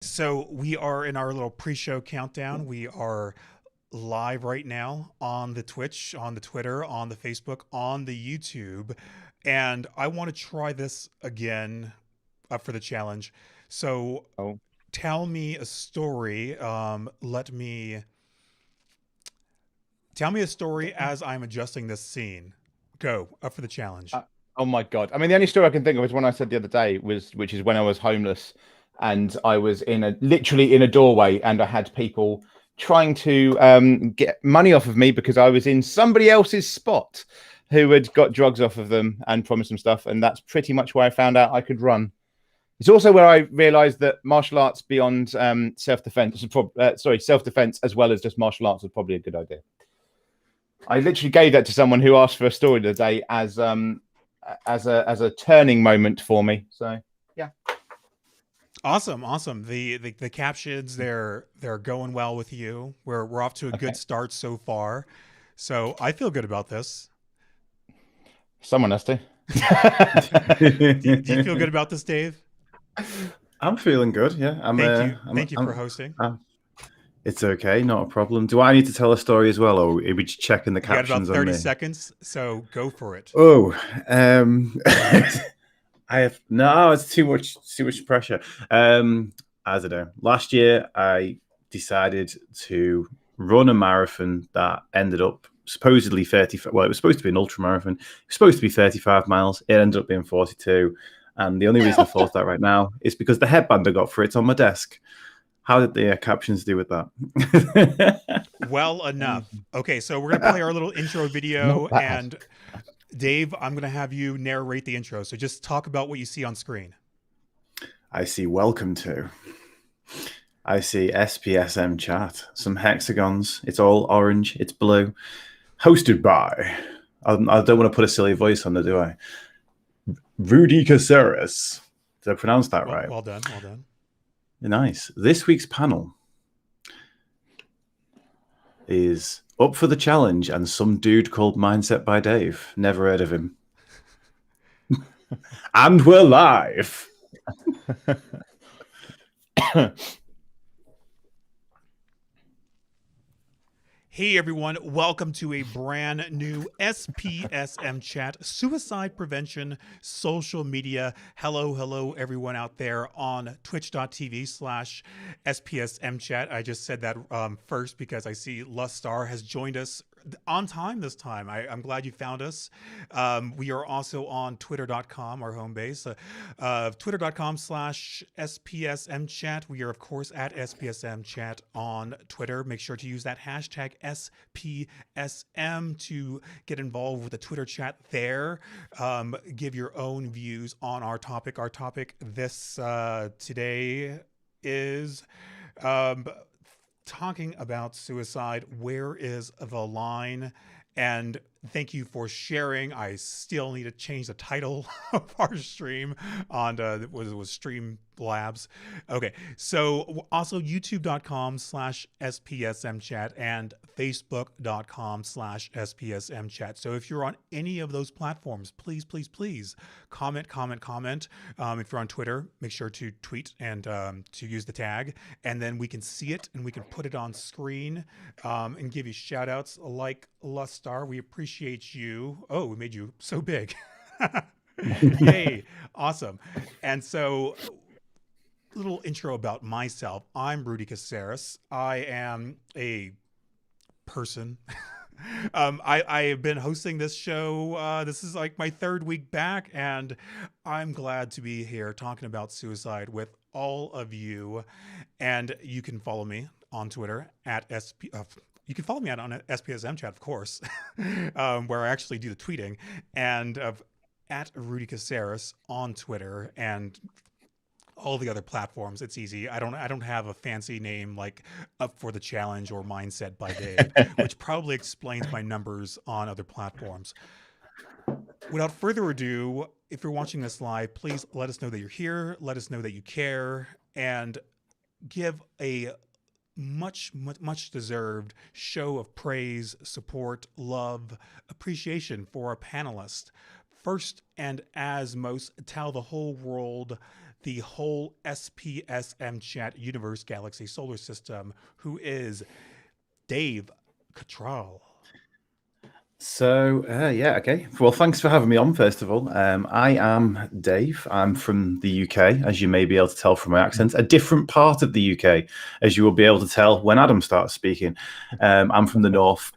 So we are in our little pre-show countdown. We are live right now on the Twitch, on the Twitter, on the Facebook, on the YouTube, and I want to try this again up for the challenge. So Oh, tell me a story. Let me tell me a story as I'm adjusting this scene. Go up for the challenge. uh, oh my God. I mean, the only story I can think of is one I said the other day which is when I was homeless and I was literally in a doorway and I had people trying to get money off of me because I was in somebody else's spot who had got drugs off of them and promised them stuff. And that's pretty much where I found out I could run. It's also where I realized that martial arts beyond self-defense, self-defense as well as just martial arts was probably a good idea. I literally gave that to someone who asked for a story today as a turning moment for me. So yeah. Awesome, awesome. The captions they're going well with you. We're off to a good Okay. start so far. So I feel good about this. Someone has to. Do you feel good about this, Dave? I'm feeling good. Yeah, Thank you for hosting. it's okay, not a problem. Do I need to tell a story as well, or are we just checking the You got about captions on 30 me? seconds, so go for it. Oh, I have no. It's too much pressure. I don't know. Last year, I decided to run a marathon that ended up supposedly 30. Well, it was supposed to be an ultra marathon. It was supposed to be 35 miles. It ended up being 42. And the only reason I thought that right now is because the headband I got for it's on my desk. How did the captions do with that? Well enough. Okay, so we're gonna play our little intro video, Not bad. and Dave, I'm gonna have you narrate the intro. So just talk about what you see on screen. I see welcome to. I see SPSM chat. Some hexagons. It's all orange. It's blue. Hosted by. I don't want to put a silly voice on there, do I? Rudy Caseres. Did I pronounce that Well, right? well done, well done. Nice. This week's panel is up for the challenge and some dude called Mindset by Dave. Never heard of him. And we're live. Hey everyone, welcome to a brand new SPSM chat, suicide prevention, social media. Hello everyone out there on twitch.tv/SPSM chat. I just said that first because I see Lustar has joined us on time this time. I'm glad you found us. We are also on twitter.com, our home base, twitter.com/SPSM chat. We are, of course, at SPSM chat on Twitter. Make sure to use that hashtag SPSM to get involved with the Twitter chat there. Give your own views on our topic. Our topic this today is talking about suicide. Where is the line? And thank you for sharing. I still need to change the title of our stream on was Stream Labs. Okay, so also youtube.com/SPSM chat and facebook.com/SPSM chat. So if you're on any of those platforms, please comment. If you're on Twitter, make sure to tweet and to use the tag, and then we can see it and we can put it on screen and give you shout outs like Lustar. We appreciate you. Oh, we made you so big. Yay. Awesome. And so, little intro about myself. I'm Rudy Caseres. I am a person. I have been hosting this show. This is like my third week back, and I'm glad to be here talking about suicide with all of you. And you can follow me on Twitter at you can follow me on SPSM chat, of course, where I actually do the tweeting, and at Rudy Caseres on Twitter and all the other platforms. It's easy. I don't have a fancy name like Up for the Challenge or Mindset by Dave, which probably explains my numbers on other platforms. Without further ado, if you're watching this live, please let us know that you're here. Let us know that you care, and give a much deserved show of praise, support, love, appreciation for our panelists. First and as most, tell the whole world the whole SPSM chat universe, galaxy, solar system, who is Dave Cattrall. So, yeah, okay. Well, thanks for having me on, first of all. I am Dave. I'm from the UK, as you may be able to tell from my accent. A different part of the UK, as you will be able to tell when Adam starts speaking. I'm from the north,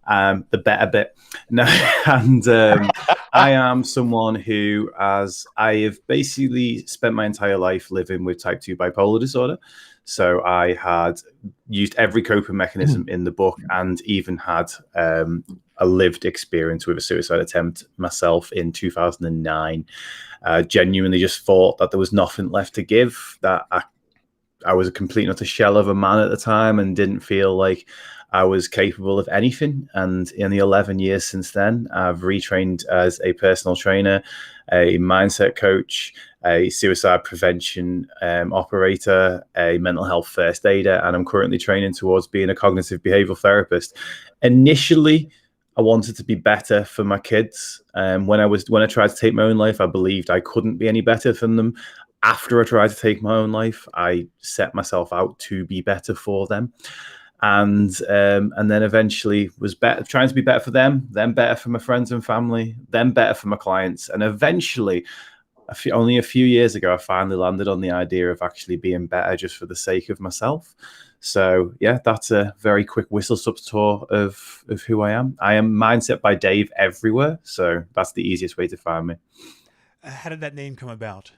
the better bit. No, and I am someone who, as I have basically spent my entire life living with type 2 bipolar disorder. So I had used every coping mechanism in the book and even had a lived experience with a suicide attempt myself in 2009. Genuinely just thought that there was nothing left to give, that I was a complete and utter shell of a man at the time and didn't feel like I was capable of anything. And in the 11 years since then, I've retrained as a personal trainer, a mindset coach, a suicide prevention operator, a mental health first aider, and I'm currently training towards being a cognitive behavioral therapist. Initially, I wanted to be better for my kids. When I tried to take my own life, I believed I couldn't be any better than them. After I tried to take my own life, I set myself out to be better for them. And then eventually was trying to be better for them, then better for my friends and family, then better for my clients. And eventually, only a few years ago, I finally landed on the idea of actually being better just for the sake of myself. So yeah, that's a very quick whistle-stop tour of who I am. I am Mindset by Dave everywhere. So that's the easiest way to find me. How did that name come about?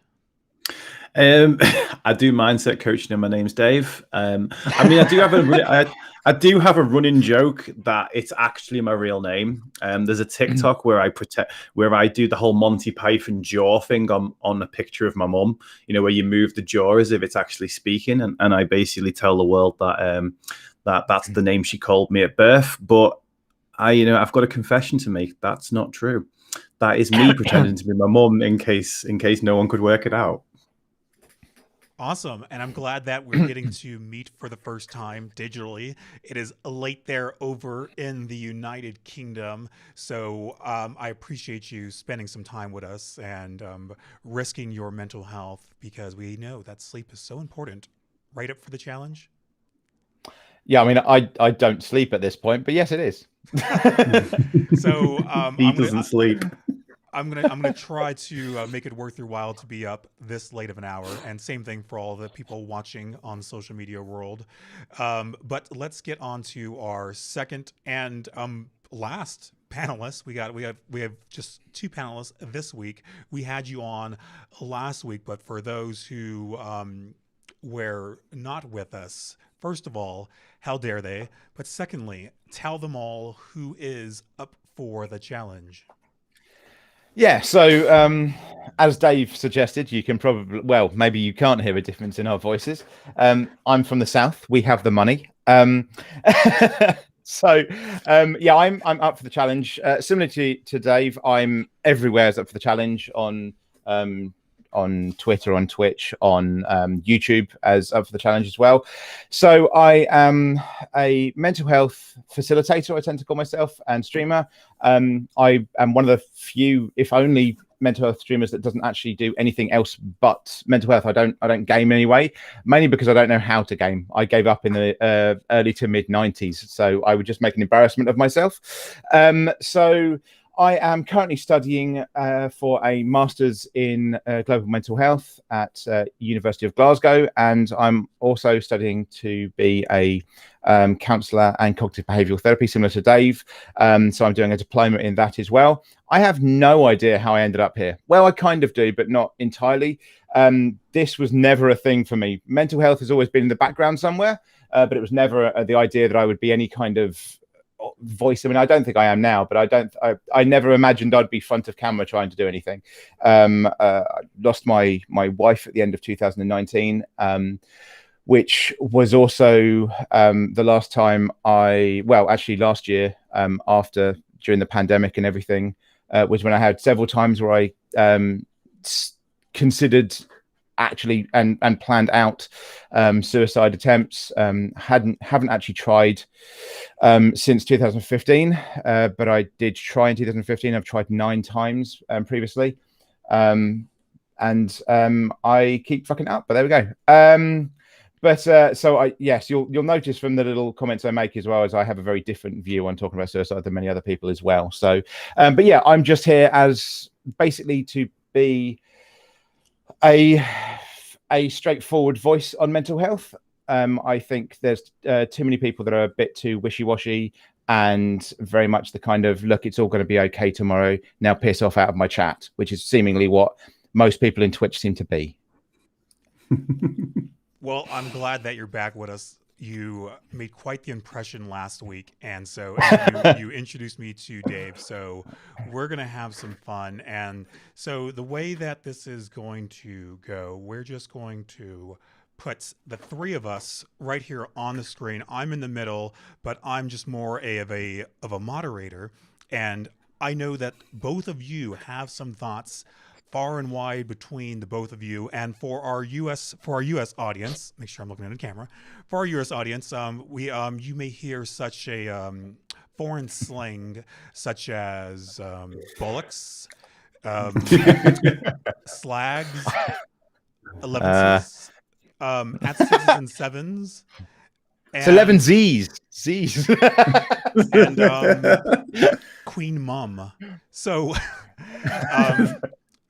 I do mindset coaching and my name's Dave. I mean, I do have a running joke that it's actually my real name. There's a TikTok where I do the whole Monty Python jaw thing on a picture of my mum, where you move the jaw as if it's actually speaking. And I basically tell the world that that's the name she called me at birth. But I've got a confession to make. That's not true. That is me pretending to be my mum in case no one could work it out. Awesome. And I'm glad that we're getting to meet for the first time digitally. It is late there over in the United Kingdom. So I appreciate you spending some time with us and risking your mental health, because we know that sleep is so important. Right up for the challenge? Yeah, I mean, I don't sleep at this point, but yes, it is. So he doesn't sleep. I'm gonna try to make it worth your while to be up this late of an hour, and same thing for all the people watching on social media world. But let's get on to our second and last panelists. We have just two panelists this week. We had you on last week, but for those who were not with us, first of all, how dare they? But secondly, tell them all who is up for the challenge. Yeah, so as Dave suggested, you can probably, well, maybe you can't hear a difference in our voices. I'm from the South. We have the money. So yeah, I'm up for the challenge. Similar to Dave, I'm everywhere as up for the challenge on Twitter, on Twitch, on YouTube as up for the challenge as well. So I am a mental health facilitator, I tend to call myself, and streamer. I am one of the few, if only, mental health streamers that doesn't actually do anything else but mental health. I don't game anyway, mainly because I don't know how to game. I gave up in the early to mid 90s, so I would just make an embarrassment of myself. So I am currently studying for a master's in global mental health at University of Glasgow, and I'm also studying to be a counsellor and cognitive behavioural therapy, similar to Dave. So I'm doing a diploma in that as well. I have no idea how I ended up here. Well, I kind of do, but not entirely. This was never a thing for me. Mental health has always been in the background somewhere, but it was never the idea that I would be any kind of voice. I mean, I don't think I am now, but I never imagined I'd be front of camera trying to do anything. I lost my wife at the end of 2019, which was also the last time actually last year, during the pandemic and everything, was when I had several times where I considered actually and planned out suicide attempts. Haven't actually tried since 2015, but I did try in 2015. I've tried 9 times previously. and I keep fucking up. But there we go. Yes, you'll notice from the little comments I make as well as I have a very different view on talking about suicide than many other people as well. So, but yeah, I'm just here as basically to be a straightforward voice on mental health. I think there's too many people that are a bit too wishy-washy and very much the kind of, look, it's all going to be okay tomorrow, now piss off out of my chat, which is seemingly what most people in Twitch seem to be. Well, I'm glad that you're back with us. You made quite the impression last week, and so you introduced me to Dave. So we're going to have some fun. And so the way that this is going to go, we're just going to put the three of us right here on the screen. I'm in the middle, but I'm just more of a moderator. And I know that both of you have some thoughts far and wide between the both of you. And for our US audience, make sure I'm looking at the camera. For our US audience, you may hear such a foreign slang such as bullocks, slags, 11s, at 6s and 7s. It's 11 Z's, and Queen Mum. So,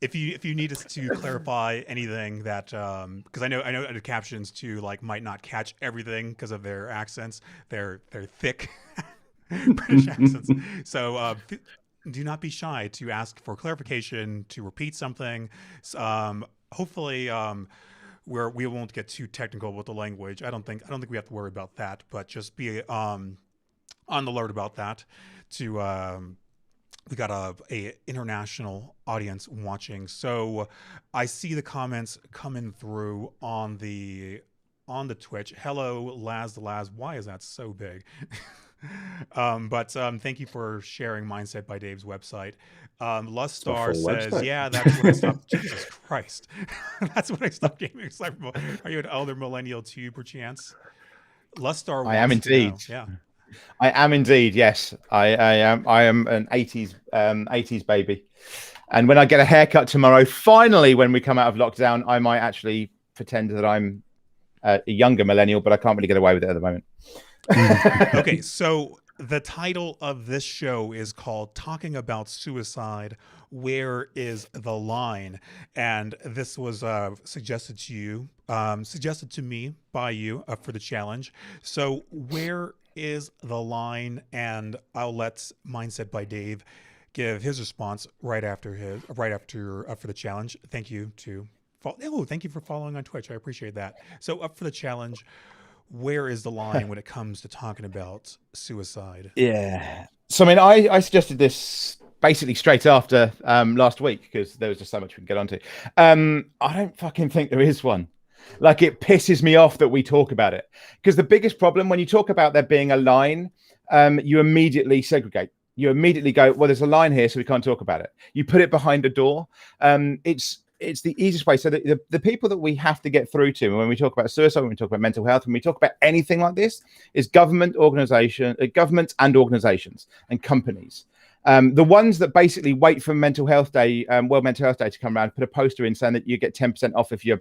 if you need us to clarify anything that, because I know the captions too might not catch everything because of their accents, they're thick British accents. So do not be shy to ask for clarification, to repeat something. Hopefully, we won't get too technical with the language. I don't think we have to worry about that, but just be on the alert about that. We got a international audience watching, so I see the comments coming through on the Twitch. Hello, Laz the Laz. Why is that so big? But thank you for sharing Mindset by Dave's website. Lustar says, website. Yeah, that's what I stopped. Jesus Christ. That's what I stopped gaming. Are you an elder millennial too, perchance? Lustar, I am indeed. Yeah. I am indeed. Yes, I am. I am an 80s baby. And when I get a haircut tomorrow, finally, when we come out of lockdown, I might actually pretend that I'm a younger millennial, but I can't really get away with it at the moment. Okay, so the title of this show is called Talking About Suicide, Where is the Line? And this was suggested to me by you for the challenge. So where is the line? And I'll let Mindset by Dave give his response right after for the challenge. Thank you for following on Twitch. I appreciate that. So up for the challenge, where is the line when it comes to talking about suicide? Yeah. So, I mean, I suggested this basically straight after last week because there was just so much we can get onto. I don't fucking think there is one. It pisses me off that we talk about it because the biggest problem when you talk about there being a line, you immediately segregate. You immediately go, well, there's a line here, so we can't talk about it. You put it behind a door. It's the easiest way. So the people that we have to get through to when we talk about suicide, when we talk about mental health, when we talk about anything like this, is government and organizations and companies. The ones that basically wait for Mental Health Day, World Mental Health Day to come around, put a poster in saying that you get 10% off if you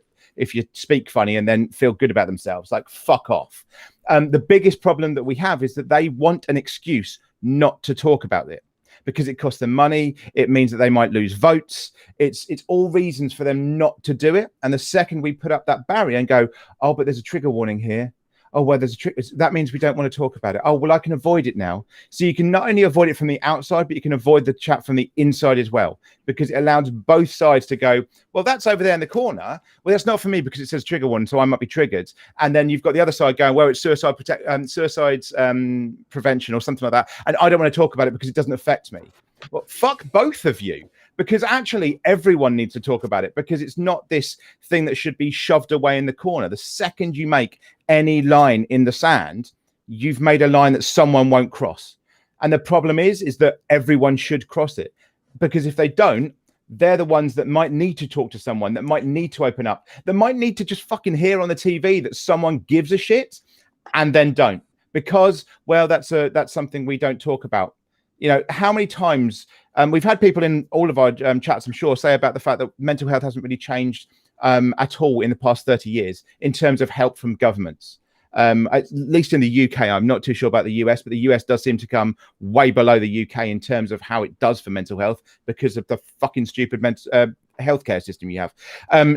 speak funny and then feel good about themselves. Fuck off. The biggest problem that we have is that they want an excuse not to talk about it because it costs them money. It means that they might lose votes. It's all reasons for them not to do it. And the second we put up that barrier and go, oh, but there's a trigger warning here. Oh, well, there's a trick. That means we don't want to talk about it. Oh, well, I can avoid it now. So you can not only avoid it from the outside, but you can avoid the chat from the inside as well, because it allows both sides to go, well, that's over there in the corner. Well, that's not for me because it says trigger warning, so I might be triggered. And then you've got the other side going, well, it's suicide prevention or something like that. And I don't want to talk about it because it doesn't affect me. Well, fuck both of you. Because actually everyone needs to talk about it because it's not this thing that should be shoved away in the corner. The second you make any line in the sand, you've made a line that someone won't cross. And the problem is that everyone should cross it because if they don't, they're the ones that might need to talk to someone, that might need to open up, that might need to just fucking hear on the TV that someone gives a shit and then don't because, well, that's something we don't talk about. You know, how many times We've had people in all of our chats, I'm sure, say about the fact that mental health hasn't really changed at all in the past 30 years in terms of help from governments. At least in the UK, I'm not too sure about the US, but the US does seem to come way below the UK in terms of how it does for mental health because of the fucking stupid healthcare system you have.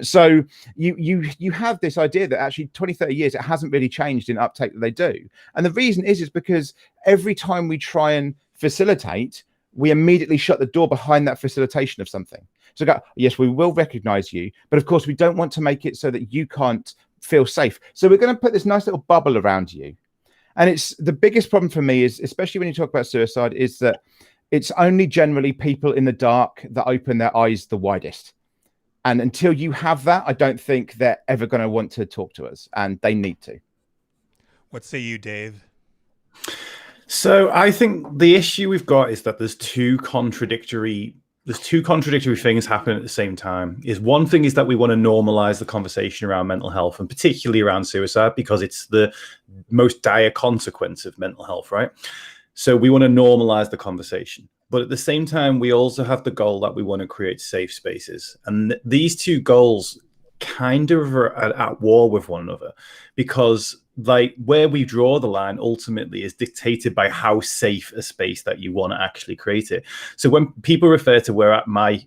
So you have this idea that actually 20, 30 years, it hasn't really changed in uptake that they do. And the reason is because every time we try and facilitate, we immediately shut the door behind that facilitation of something. So go, yes, we will recognize you, but of course we don't want to make it so that you can't feel safe. So we're going to put this nice little bubble around you. And it's the biggest problem for me is, especially when you talk about suicide, is that it's only generally people in the dark that open their eyes the widest. And until you have that, I don't think they're ever going to want to talk to us, and they need to. What say you, Dave? So I think the issue we've got is that there's two contradictory things happening at the same time. One thing is that we want to normalize the conversation around mental health, and particularly around suicide, because it's the most dire consequence of mental health, right? So we want to normalize the conversation. But at the same time, we also have the goal that we want to create safe spaces. And these two goals kind of are at war with one another, because like where we draw the line ultimately is dictated by how safe a space that you want to actually create it. So when people refer to where at my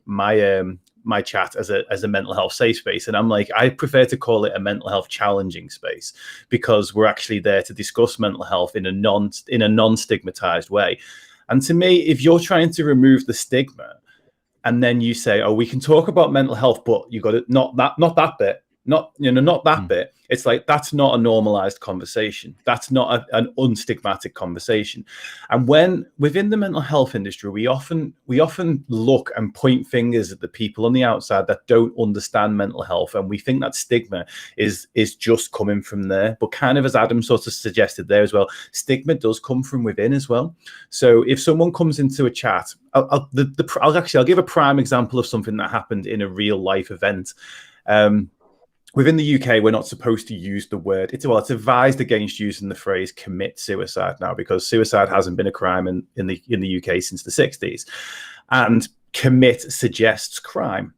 chat as a mental health safe space, and I'm like, I prefer to call it a mental health challenging space, because we're actually there to discuss mental health in a non-stigmatized way. And to me, if you're trying to remove the stigma, and then you say, oh, we can talk about mental health, but you got to not that bit. Not that bit. It's like, that's not a normalized conversation. That's not an unstigmatic conversation. And when within the mental health industry, we often look and point fingers at the people on the outside that don't understand mental health, and we think that stigma is just coming from there. But kind of as Adam sort of suggested there as well, stigma does come from within as well. So if someone comes into a chat, I'll give a prime example of something that happened in a real life event. Within the UK, we're not supposed to use the word. It's advised against using the phrase "commit suicide" now, because suicide hasn't been a crime in the UK since the 60s, and commit suggests crime.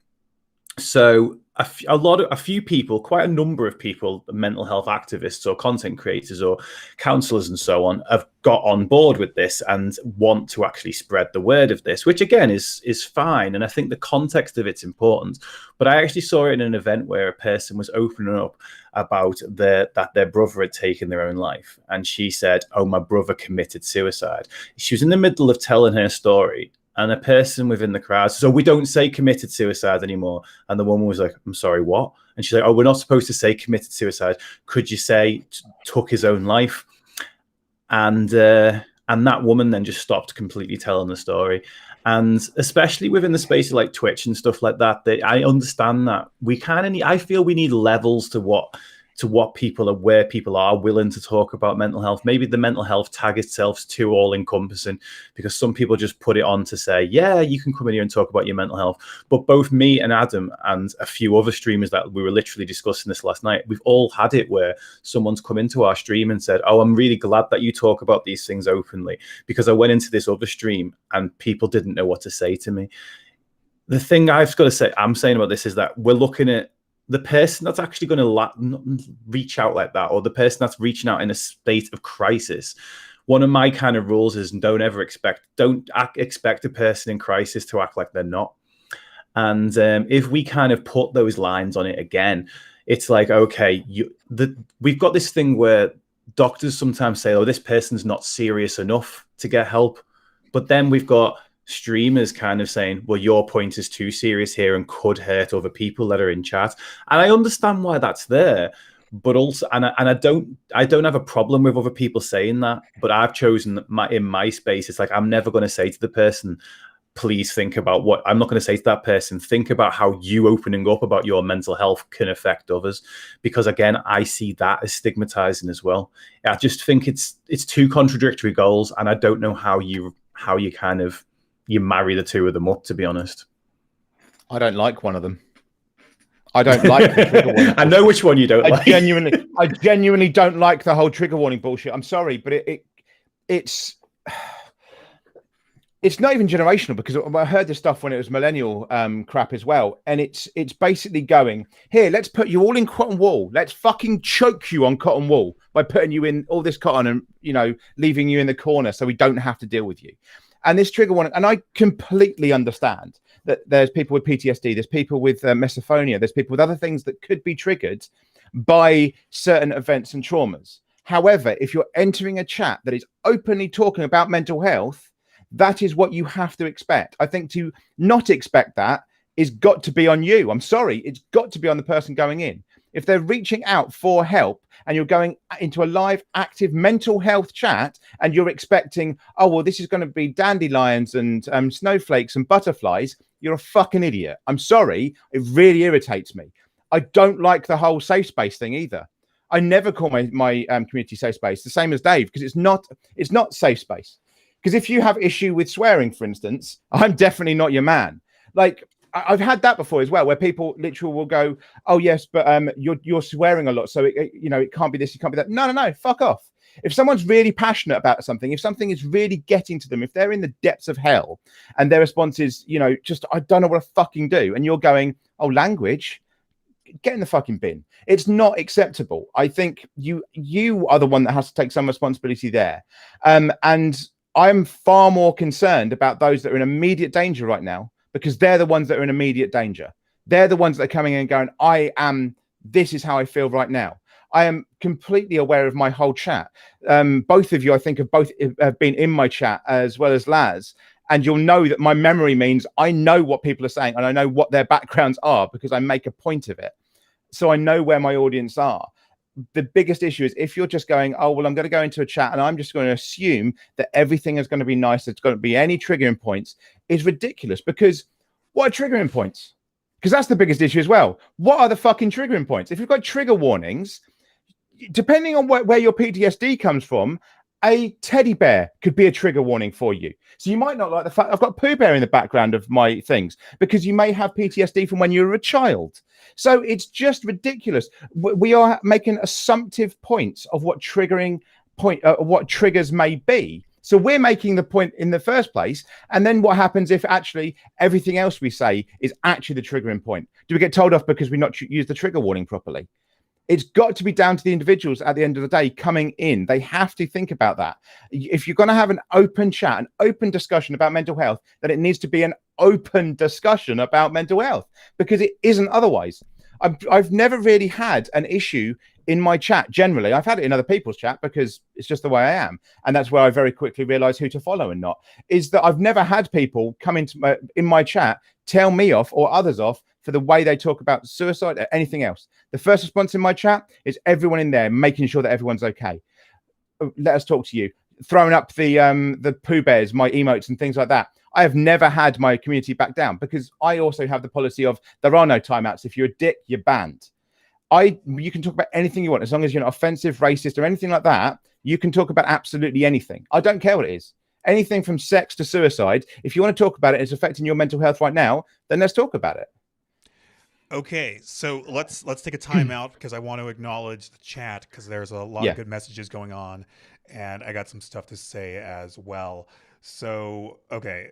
So a few people, quite a number of people, mental health activists or content creators or counselors and so on, have got on board with this and want to actually spread the word of this, which again is fine. And I think the context of it's important. But I actually saw it in an event where a person was opening up about that their brother had taken their own life. And she said, oh, my brother committed suicide. She was in the middle of telling her story, and a person within the crowd says, "So we don't say committed suicide anymore." And the woman was like, "I'm sorry, what?" And she's like, "Oh, we're not supposed to say committed suicide. Could you say took his own life?" And that woman then just stopped completely telling the story. And especially within the space of like Twitch and stuff like that, I understand that I feel we need levels to what people are, where people are willing to talk about mental health. Maybe the mental health tag itself is too all-encompassing, because some people just put it on to say, yeah, you can come in here and talk about your mental health. But both me and Adam and a few other streamers that we were literally discussing this last night, we've all had it where someone's come into our stream and said, oh, I'm really glad that you talk about these things openly, because I went into this other stream and people didn't know what to say to me. The thing I'm saying about this is that we're looking at the person that's actually going to reach out like that, or the person that's reaching out in a state of crisis. One of my kind of rules is don't expect a person in crisis to act like they're not. And if we kind of put those lines on it again, it's like, okay, we've got this thing where doctors sometimes say, oh, this person's not serious enough to get help. But then we've got streamers kind of saying, well, your point is too serious here and could hurt other people that are in chat. And I understand why that's there, but also, and I don't have a problem with other people saying that, but I've chosen in my space, it's like, I'm never going to say to the person, please think about what I'm not going to say to that person. Think about how you opening up about your mental health can affect others, because again, I see that as stigmatizing as well. I just think it's two contradictory goals, and I don't know how you kind of you marry the two of them up, to be honest. I don't like one of them. I don't like the trigger warning. I know which one you don't like. I genuinely don't like the whole trigger warning bullshit. I'm sorry, but it's it's not even generational, because I heard this stuff when it was millennial crap as well. And it's basically going, here, let's put you all in cotton wool. Let's fucking choke you on cotton wool by putting you in all this cotton and, you know, leaving you in the corner so we don't have to deal with you. And this trigger warning, and I completely understand that there's people with PTSD, there's people with misophonia, there's people with other things that could be triggered by certain events and traumas. However, if you're entering a chat that is openly talking about mental health, that is what you have to expect. I think to not expect that is got to be on you. I'm sorry. It's got to be on the person going in. If they're reaching out for help and you're going into a live, active mental health chat and you're expecting, oh, well, this is going to be dandelions and snowflakes and butterflies, you're a fucking idiot. I'm sorry. It really irritates me. I don't like the whole safe space thing either. I never call my community safe space the same as Dave, because it's not safe space. Because if you have issue with swearing, for instance, I'm definitely not your man. Like, I've had that before as well, where people literally will go, oh, yes, but you're swearing a lot. So, it can't be this, it can't be that. No, fuck off. If someone's really passionate about something, if something is really getting to them, if they're in the depths of hell and their response is, just, I don't know what to fucking do. And you're going, oh, language, get in the fucking bin. It's not acceptable. I think you are the one that has to take some responsibility there. And I'm far more concerned about those that are in immediate danger right now, because they're the ones that are in immediate danger. They're the ones that are coming in and going, this is how I feel right now. I am completely aware of my whole chat. Both of you, I think, have been in my chat, as well as Laz. And you'll know that my memory means I know what people are saying and I know what their backgrounds are, because I make a point of it. So I know where my audience are. The biggest issue is if you're just going, oh, well, I'm going to go into a chat and I'm just going to assume that everything is going to be nice, there's going to be any triggering points, is ridiculous. Because what are triggering points? Because that's the biggest issue as well. What are the fucking triggering points? If you've got trigger warnings, depending on where your PTSD comes from, a teddy bear could be a trigger warning for you. So you might not like the fact I've got Pooh Bear in the background of my things, because you may have PTSD from when you were a child. So it's just ridiculous. We are making assumptive points of what what triggers may be. So we're making the point in the first place. And then what happens if actually everything else we say is actually the triggering point? Do we get told off because we not use the trigger warning properly? It's got to be down to the individuals at the end of the day coming in. They have to think about that. If you're going to have an open chat, an open discussion about mental health, then it needs to be an open discussion about mental health, because it isn't otherwise. I've never really had an issue in my chat generally. I've had it in other people's chat because it's just the way I am. And that's where I very quickly realize who to follow and not. Is that I've never had people come into in my chat, tell me off or others off for the way they talk about suicide or anything else. The first response in my chat is everyone in there making sure that everyone's okay. Let us talk to you. Throwing up the Pooh Bears, my emotes and things like that. I have never had my community back down, because I also have the policy of there are no timeouts. If you're a dick, you're banned. You can talk about anything you want, as long as you're not offensive, racist, or anything like that. You can talk about absolutely anything. I don't care what it is. Anything from sex to suicide. If you want to talk about it, it's affecting your mental health right now, then let's talk about it. Okay, so let's take a time out, because I want to acknowledge the chat, because there's a lot of good messages going on, and I got some stuff to say as well. So, okay,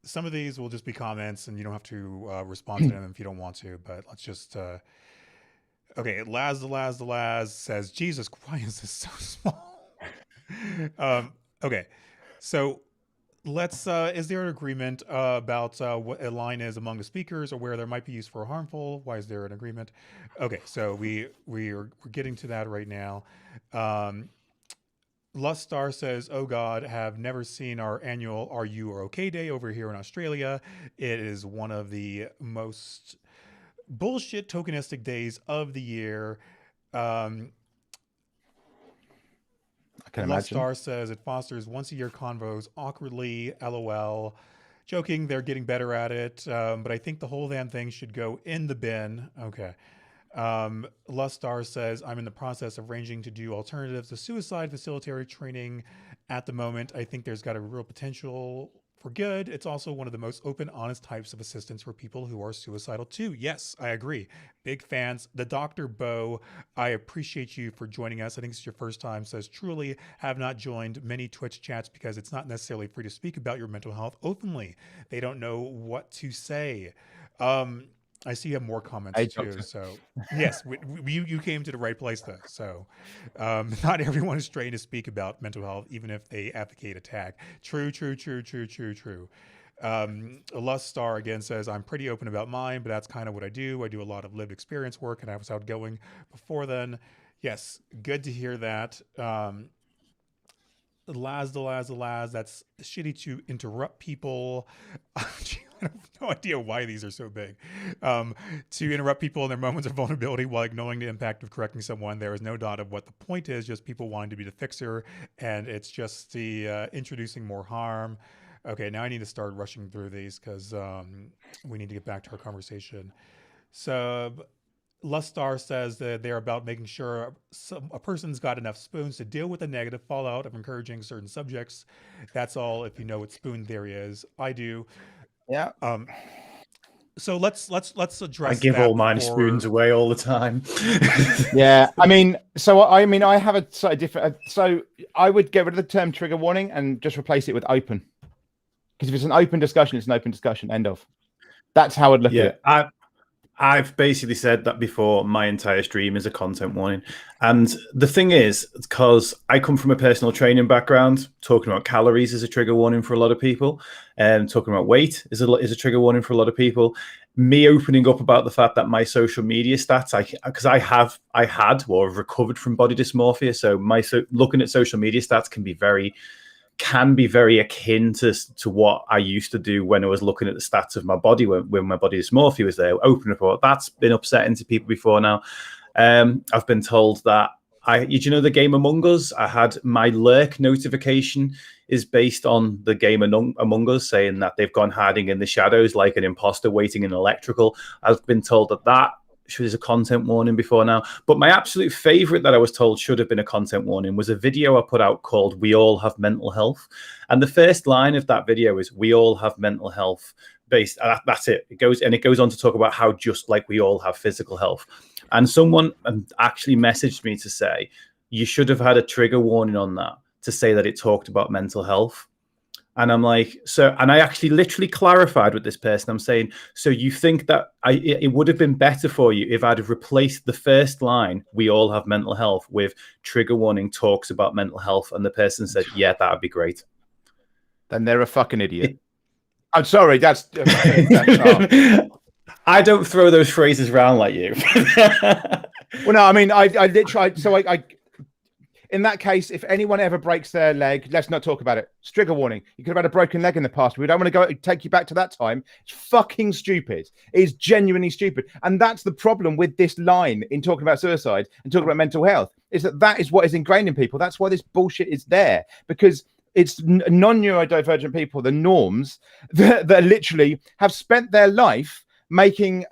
some of these will just be comments, and you don't have to respond to them if you don't want to, but let's just... Okay, Laz says, Jesus, why is this so small? Okay, so... is there an agreement about what a line is among the speakers, or where there might be used for harmful? Why is there an agreement? Okay, so we're getting to that right now. Lust Star says, oh God, have never seen our annual Are You or Okay Day over here in Australia. It is one of the most bullshit tokenistic days of the year. I can imagine. Star says it fosters once-a-year convos awkwardly. LOL. Joking, they're getting better at it, but I think the whole damn thing should go in the bin. Okay. Lustar says, I'm in the process of arranging to do alternatives to suicide facilitator training at the moment. I think there's got a real potential for good. It's also one of the most open, honest types of assistance for people who are suicidal too. Yes, I agree. Big fans. The Dr. Bo, I appreciate you for joining us. I think it's your first time. Says, truly have not joined many Twitch chats because it's not necessarily free to speak about your mental health openly. They don't know what to say. I see you have more comments too. Doctor. So yes, you came to the right place though. So not everyone is trained to speak about mental health, even if they advocate a tag. True. Lust Star again says, I'm pretty open about mine, but that's kind of what I do. I do a lot of lived experience work and I was outgoing before then. Yes, good to hear that. Laz, that's shitty to interrupt people. I have no idea why these are so big. To interrupt people in their moments of vulnerability while ignoring the impact of correcting someone. There is no doubt of what the point is, just people wanting to be the fixer, and it's just the introducing more harm. Okay, now I need to start rushing through these because we need to get back to our conversation. So Lustar says that they're about making sure a person's got enough spoons to deal with the negative fallout of encouraging certain subjects. That's all. If you know what spoon theory is, I do. Yeah. So let's address. I give that all mine spoons away all the time. Yeah. I have a slightly different. So I would get rid of the term trigger warning and just replace it with open. Because if it's an open discussion, it's an open discussion. End of. That's how I'd look at it. I've basically said that before. My entire stream is a content warning. And the thing is, because I come from a personal training background, talking about calories is a trigger warning for a lot of people. And talking about weight is a trigger warning for a lot of people. Me opening up about the fact that my social media stats, because I had or have recovered from body dysmorphia. So looking at social media stats can be very akin to what I used to do when I was looking at the stats of my body when my body dysmorphia was there. Open up, that's been upsetting to people before now. I've been told that you know the game Among Us? I had my lurk notification is based on the game Among Us, saying that they've gone hiding in the shadows like an imposter waiting in electrical. I've been told that is a content warning before now. But my absolute favorite that I was told should have been a content warning was a video I put out called We All Have Mental Health. And the first line of that video is we all have mental health based. That's it. It goes on to talk about how just like we all have physical health. And someone actually messaged me to say, you should have had a trigger warning on that to say that it talked about mental health. And I'm like, and I actually literally clarified with this person. I'm saying, so you think that it would have been better for you if I'd have replaced the first line, we all have mental health, with trigger warning talks about mental health? And the person said, yeah, that would be great. Then they're a fucking idiot. I'm sorry. That's I don't throw those phrases around like you. Well, no, I mean, I literally, in that case, if anyone ever breaks their leg, let's not talk about it. It's trigger warning. You could have had a broken leg in the past. We don't want to take you back to that time. It's fucking stupid. It is genuinely stupid. And that's the problem with this line in talking about suicide and talking about mental health, is that is what is ingrained in people. That's why this bullshit is there, because it's non-neurodivergent people, the norms, that literally have spent their life making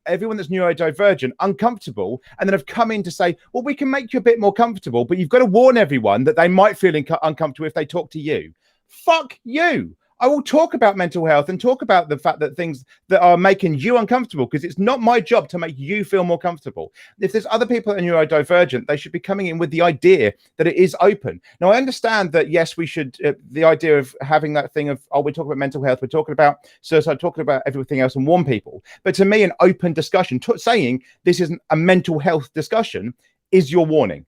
everyone that's neurodivergent uncomfortable, and then have come in to say, well, we can make you a bit more comfortable, but you've got to warn everyone that they might feel uncomfortable if they talk to you. Fuck you. I will talk about mental health and talk about the fact that things that are making you uncomfortable, because it's not my job to make you feel more comfortable. If there's other people that are neurodivergent, they should be coming in with the idea that it is open. Now, I understand that, yes, we should, the idea of having that thing of, we're talking about mental health, we're talking about suicide, talking about everything else, and warn people. But to me, an open discussion, saying this isn't a mental health discussion, is your warning.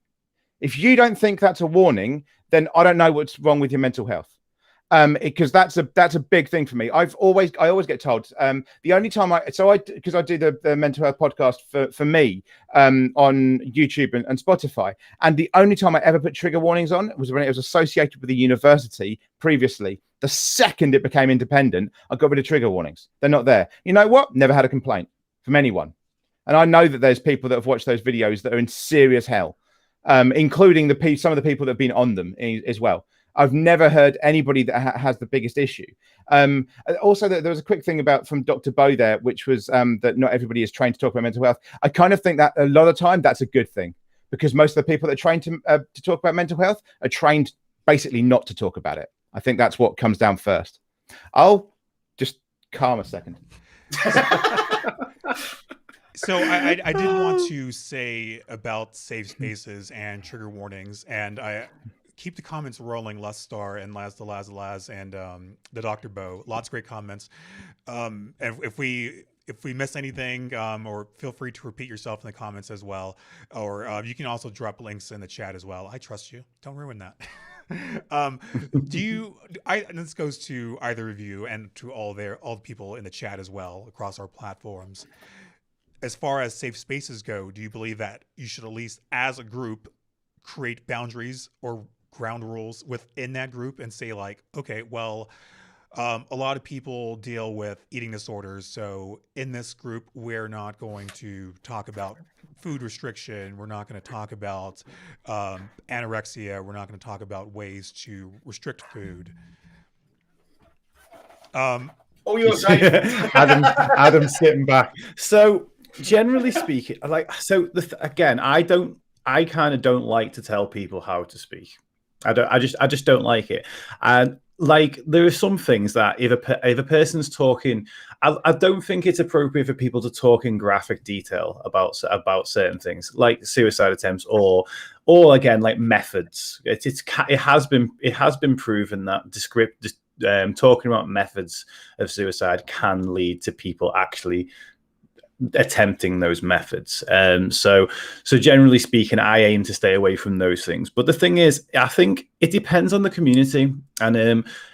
If you don't think that's a warning, then I don't know what's wrong with your mental health. Because that's a big thing for me. I always get told the only time because I do the mental health podcast for me on YouTube and Spotify, and the only time I ever put trigger warnings on was when it was associated with the university previously. The second it became independent, I got rid of trigger warnings. They're not there. You know what? Never had a complaint from anyone, and I know that there's people that have watched those videos that are in serious hell, including some of the people that have been on them as well. I've never heard anybody that has the biggest issue. Also, there was a quick thing from Dr. Bo there, which was that not everybody is trained to talk about mental health. I kind of think that a lot of the time that's a good thing, because most of the people that are trained to talk about mental health are trained basically not to talk about it. I think that's what comes down first. I'll just calm a second. So I did want to say about safe spaces and trigger warnings, and I keep the comments rolling. Les Star and Laz and the Dr. Bo. Lots of great comments. And if we miss anything, or feel free to repeat yourself in the comments as well, or you can also drop links in the chat as well. I trust you. Don't ruin that. And this goes to either of you and to all the people in the chat as well across our platforms. As far as safe spaces go, do you believe that you should at least, as a group, create boundaries or ground rules within that group and say, like, okay, well, a lot of people deal with eating disorders, so in this group, we're not going to talk about food restriction. We're not going to talk about anorexia. We're not going to talk about ways to restrict food. Oh, you're right. Adam's sitting back. So generally speaking, again, I kind of don't like to tell people how to speak. I just don't like it. And like, there are some things that if a person's talking, I don't think it's appropriate for people to talk in graphic detail about certain things like suicide attempts or again, like methods. It has been proven that talking about methods of suicide can lead to people actually attempting those methods. So generally speaking, I aim to stay away from those things. But the thing is, I think it depends on the community, and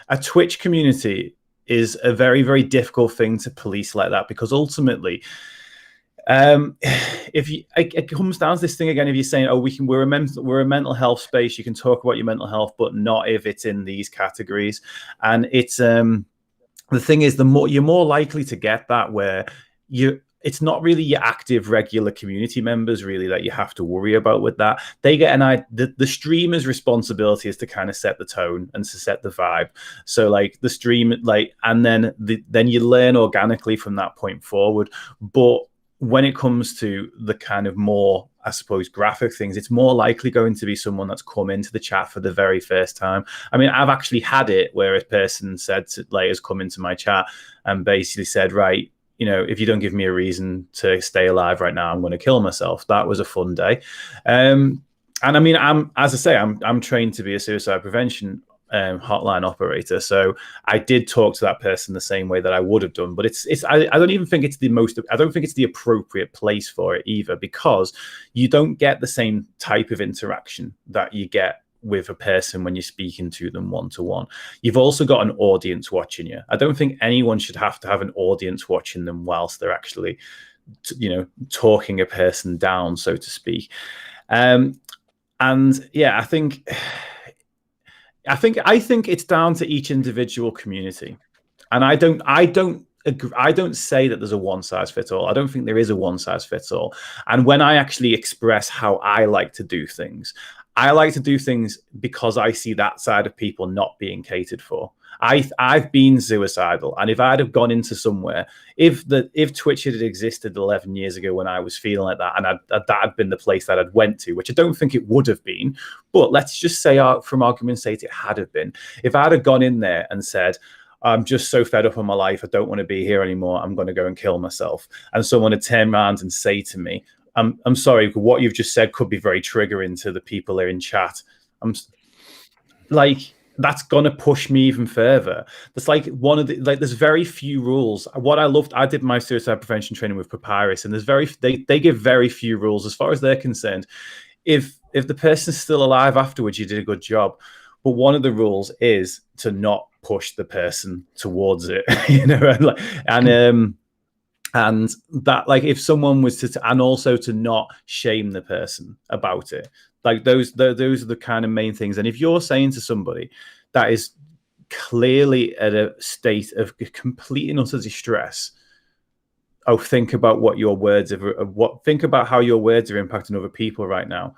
a Twitch community is a very, very difficult thing to police like that, because ultimately, it comes down to this thing again. If you're saying, we're a mental health space, you can talk about your mental health, but not if it's in these categories. And it's the thing is, you're more likely to get that where it's not really your active regular community members really that you have to worry about with that. They get the streamer's responsibility is to kind of set the tone and to set the vibe. So like the stream, and then you learn organically from that point forward. But when it comes to the kind of more, I suppose, graphic things, it's more likely going to be someone that's come into the chat for the very first time. I mean, I've actually had it where a person has come into my chat and basically said, right, if you don't give me a reason to stay alive right now, I'm going to kill myself. That was a fun day. And I mean, I'm trained to be a suicide prevention hotline operator. So I did talk to that person the same way that I would have done. But I don't even think it's I don't think it's the appropriate place for it either, because you don't get the same type of interaction that you get with a person when you're speaking to them one-to-one. You've also got an audience watching you. I don't think anyone should have to have an audience watching them whilst they're actually, talking a person down, so to speak. And yeah, I think it's down to each individual community. And I don't say that there's a one size fits all. I don't think there is a one size fits all. And when I actually express how I like to do things, I like to do things because I see that side of people not being catered for. I've been suicidal, and if I'd have gone into somewhere, if Twitch had existed 11 years ago when I was feeling like that, and that had been the place that I'd went to, which I don't think it would have been, but let's just say, from argument's sake, it had have been. If I'd have gone in there and said, I'm just so fed up with my life, I don't want to be here anymore, I'm going to go and kill myself, and someone had turned around and say to me, I'm sorry, what you've just said could be very triggering to the people there in chat. I'm like, that's going to push me even further. That's like there's very few rules. What I loved, I did my suicide prevention training with Papyrus, and they give very few rules as far as they're concerned. If the person's still alive afterwards, you did a good job. But one of the rules is to not push the person towards it, and that, like, if someone was to, and also to not shame the person about it, like those are the kind of main things. And if you're saying to somebody that is clearly at a state of complete and utter distress, think about what your words think about how your words are impacting other people right now.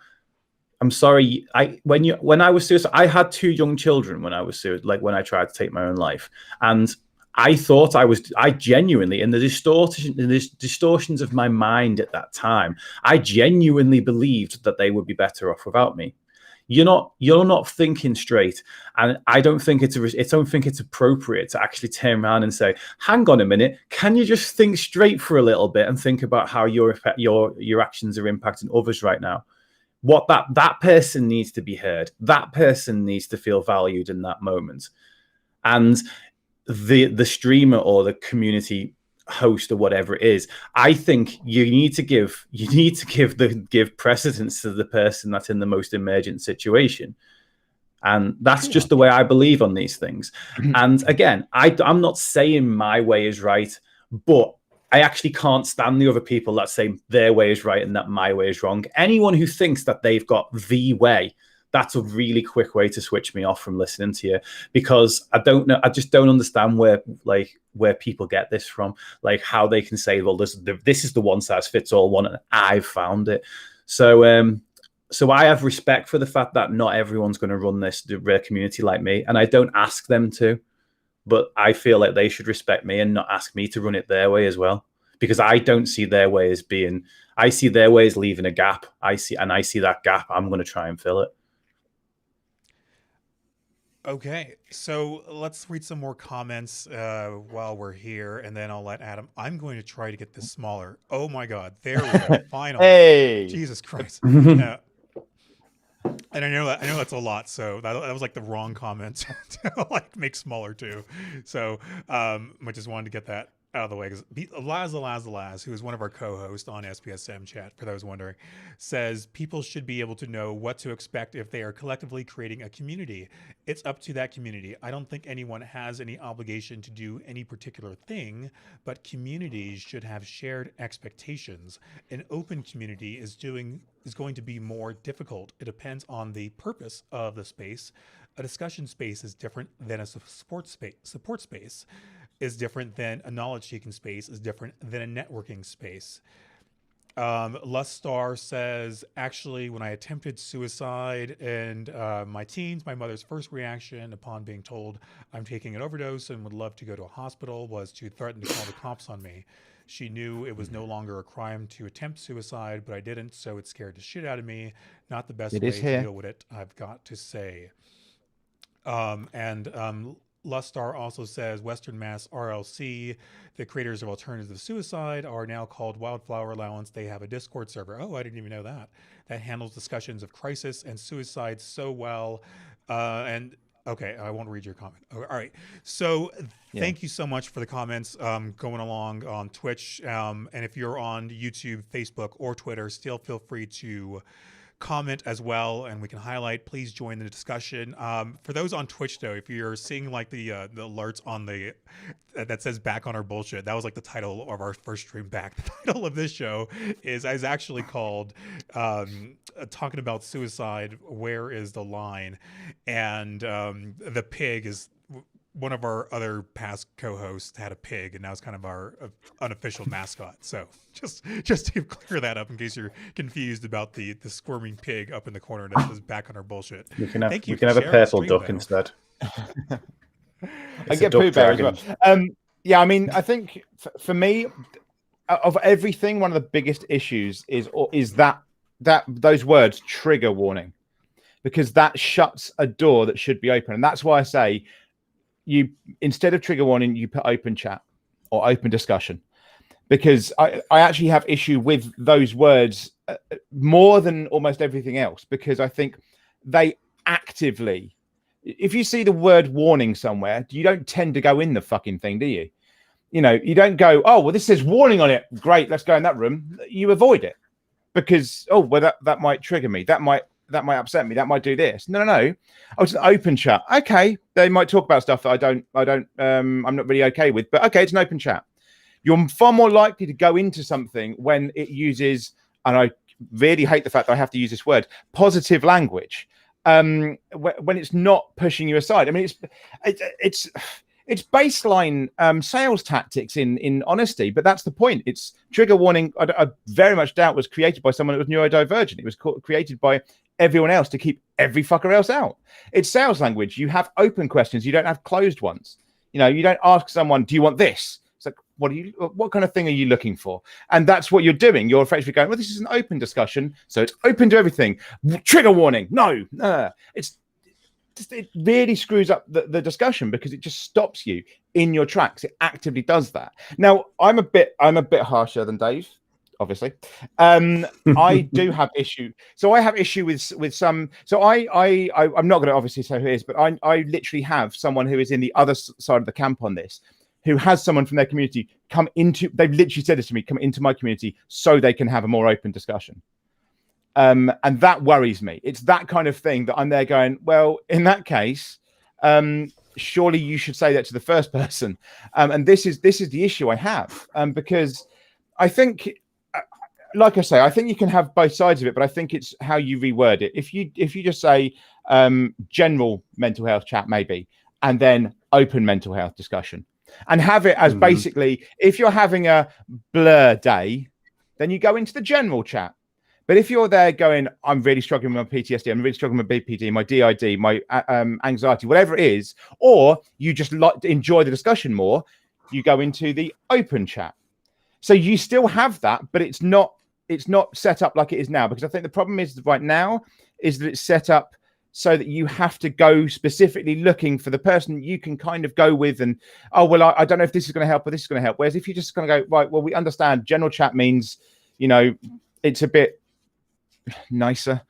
I'm sorry. When I was suicidal, I had 2 young children when I was suicidal, like when I tried to take my own life, and I thought I genuinely, in the distortions of my mind at that time, I genuinely believed that they would be better off without me. you're not thinking straight. And I don't think it's appropriate to actually turn around and say, hang on a minute, can you just think straight for a little bit and think about how your actions are impacting others right now? What that person needs to be heard. That person needs to feel valued in that moment. And the streamer or the community host or whatever it is, I think you need to give precedence to the person that's in the most emergent situation. And that's just the way I believe on these things. And again, I'm not saying my way is right, but I actually can't stand the other people that say their way is right and that my way is wrong. Anyone who thinks that they've got the way, that's a really quick way to switch me off from listening to you, because I just don't understand where people get this from, like how they can say, well, this is the one size fits all one, and I've found it. So I have respect for the fact that not everyone's going to run the community like me, and I don't ask them to, but I feel like they should respect me and not ask me to run it their way as well, because I don't see their way as being, I see their way as leaving a gap. I see that gap. I'm going to try and fill it. Okay, so let's read some more comments while we're here, and then I'll let Adam. I'm going to try to get this smaller. Oh my God, there we go. Finally, Hey, Jesus Christ. And I know that's a lot, so that was like the wrong comment to like make smaller too. So I just wanted to get that out of the way, because Laz, who is one of our co-hosts on SPSM chat, for those wondering, says people should be able to know what to expect if they are collectively creating a community. It's up to that community. I don't think anyone has any obligation to do any particular thing, but communities should have shared expectations. An open community is going to be more difficult. It depends on the purpose of the space. A discussion space is different than a support space is different than a knowledge-seeking space, is different than a networking space. Lustar says, actually, when I attempted suicide in my teens, my mother's first reaction upon being told I'm taking an overdose and would love to go to a hospital was to threaten to call the cops on me. She knew it was no longer a crime to attempt suicide, but I didn't, so it scared the shit out of me. Not the best way to deal with it, I've got to say. Lustar also says Western Mass RLC, the creators of Alternative Suicide, are now called Wildflower Allowance. They have a Discord server. Oh, I didn't even know that. That handles discussions of crisis and suicide so well. And okay, I won't read your comment. All right. So thank you so much for the comments going along on Twitch. And if you're on YouTube, Facebook, or Twitter, still feel free to comment as well, and we can highlight. Please join the discussion. For those on Twitch, though, if you're seeing like the alerts on the that says "back on our bullshit," that was like the title of our first stream back. The title of this show is actually called talking about suicide. Where is the line? And the pig is one of our other past co-hosts had a pig, and now it's kind of our unofficial mascot. So just to clear that up in case you're confused about the squirming pig up in the corner that says "back on our bullshit." We can have a purple duck instead. I get Pooh Bear as well. Yeah, I mean, I think for me, of everything, one of the biggest issues is that those words trigger warning, because that shuts a door that should be open, and that's why I say, you, instead of trigger warning, you put open chat or open discussion, because I actually have issue with those words more than almost everything else, because I think they actively, if you see the word warning somewhere, you don't tend to go in the fucking thing, do you? You know, you don't go, oh, well, this says warning on it. Great, let's go in that room. You avoid it because, oh, well, that might trigger me. That might upset me. That might do this. No. Oh, it's an open chat. Okay, they might talk about stuff that I'm not really okay with. But okay, it's an open chat. You're far more likely to go into something when it uses, and I really hate the fact that I have to use this word, positive language. When it's not pushing you aside. I mean, it's baseline sales tactics in honesty, but that's the point. It's trigger warning. I very much doubt was created by someone that was neurodivergent. It was created by everyone else to keep every fucker else out. It's sales language. You have open questions. You don't have closed ones. You know, you don't ask someone, do you want this? It's like, what kind of thing are you looking for? And that's what you're doing. You're effectively going, well, this is an open discussion, so it's open to everything. Trigger warning. No. It really screws up the discussion because it just stops you in your tracks. It actively does that. Now, I'm a bit harsher than Dave, obviously. I do have issue. So I have issue with some. So I'm not going to obviously say who it is, but I literally have someone who is in the other side of the camp on this, who has someone from their community come into. They've literally said this to me: come into my community so they can have a more open discussion. And that worries me. It's that kind of thing that I'm there going, well, in that case, surely you should say that to the first person. And this is the issue I have, because I think, like I say, I think you can have both sides of it, but I think it's how you reword it. If you just say general mental health chat, maybe, and then open mental health discussion, and have it as basically, if you're having a blur day, then you go into the general chat. But if you're there going, I'm really struggling with my PTSD, I'm really struggling with my BPD, my DID, my anxiety, whatever it is, or you just enjoy the discussion more, you go into the open chat. So you still have that, but it's not set up like it is now, because I think the problem is right now is that it's set up so that you have to go specifically looking for the person you can kind of go with, and I don't know if this is going to help or this is going to help. Whereas if you just kind of go, right, well, we understand general chat means, it's a bit nicer,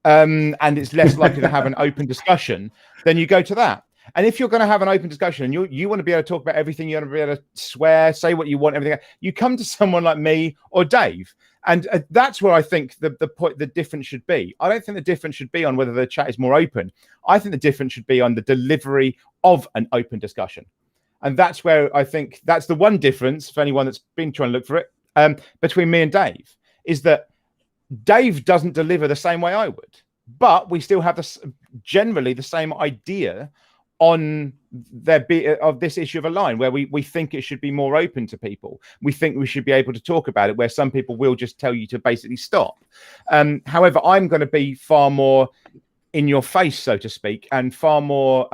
and it's less likely to have an open discussion, then you go to that. And if you're going to have an open discussion and you want to be able to talk about everything, you want to be able to swear, say what you want, everything, you come to someone like me or Dave. And that's where I think the difference should be. I don't think the difference should be on whether the chat is more open. I think the difference should be on the delivery of an open discussion. And that's where I think that's the one difference, for anyone that's been trying to look for it, between me and Dave, is that Dave doesn't deliver the same way I would, but we still have generally the same idea on of this issue of a line, where we think it should be more open to people. We think we should be able to talk about it, where some people will just tell you to basically stop. However, I'm going to be far more in your face, so to speak, and far more,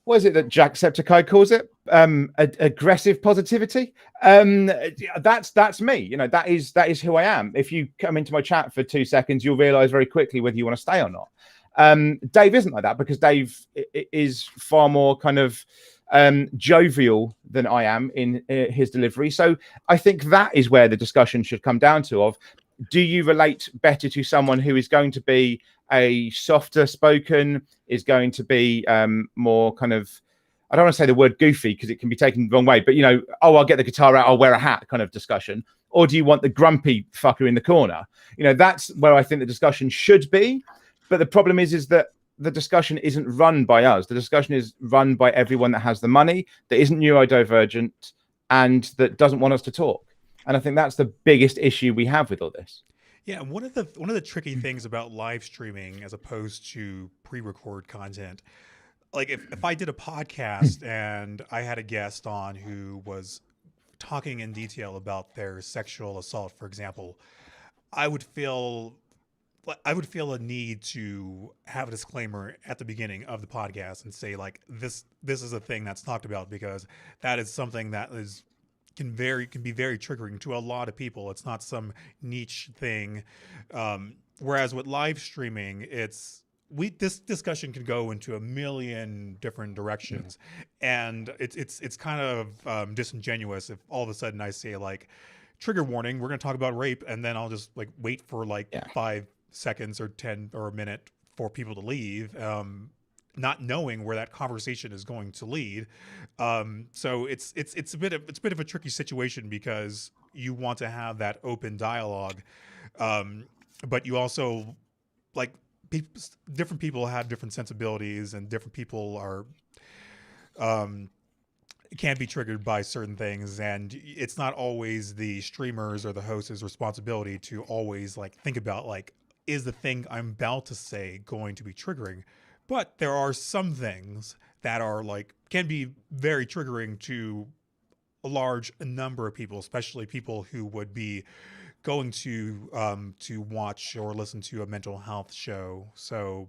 what is it that Jacksepticeye calls it? Aggressive positivity. That's me. That is who I am. If you come into my chat for 2 seconds, you'll realize very quickly whether you want to stay or not. Dave isn't like that, because Dave is far more kind of jovial than I am in his delivery. So I think that is where the discussion should come down to, of, do you relate better to someone who is going to be a softer spoken, is going to be more kind of, I don't want to say the word goofy because it can be taken the wrong way, but I'll get the guitar out, I'll wear a hat kind of discussion? Or do you want the grumpy fucker in the corner? That's where I think the discussion should be. But the problem is that the discussion isn't run by us. The discussion is run by everyone that has the money, that isn't neurodivergent, and that doesn't want us to talk. And I think that's the biggest issue we have with all this. Yeah, one of the tricky things about live streaming as opposed to pre-record content, like if I did a podcast and I had a guest on who was talking in detail about their sexual assault, for example, I would feel a need to have a disclaimer at the beginning of the podcast and say, like, this is a thing that's talked about, because that is something that can be very triggering to a lot of people. It's not some niche thing. Whereas with live streaming, this discussion can go into a million different directions, and it's kind of disingenuous if all of a sudden I say, like, trigger warning, we're going to talk about rape, and then I'll just like wait for 5 seconds or 10 or a minute for people to leave, not knowing where that conversation is going to lead. So it's a bit of a tricky situation, because you want to have that open dialogue, but you also, like, different people have different sensibilities, and different people are can be triggered by certain things, and it's not always the streamer's or the host's responsibility to always think about, is the thing I'm about to say going to be triggering? But there are some things that are can be very triggering to a large number of people, especially people who would be going to watch or listen to a mental health show. So,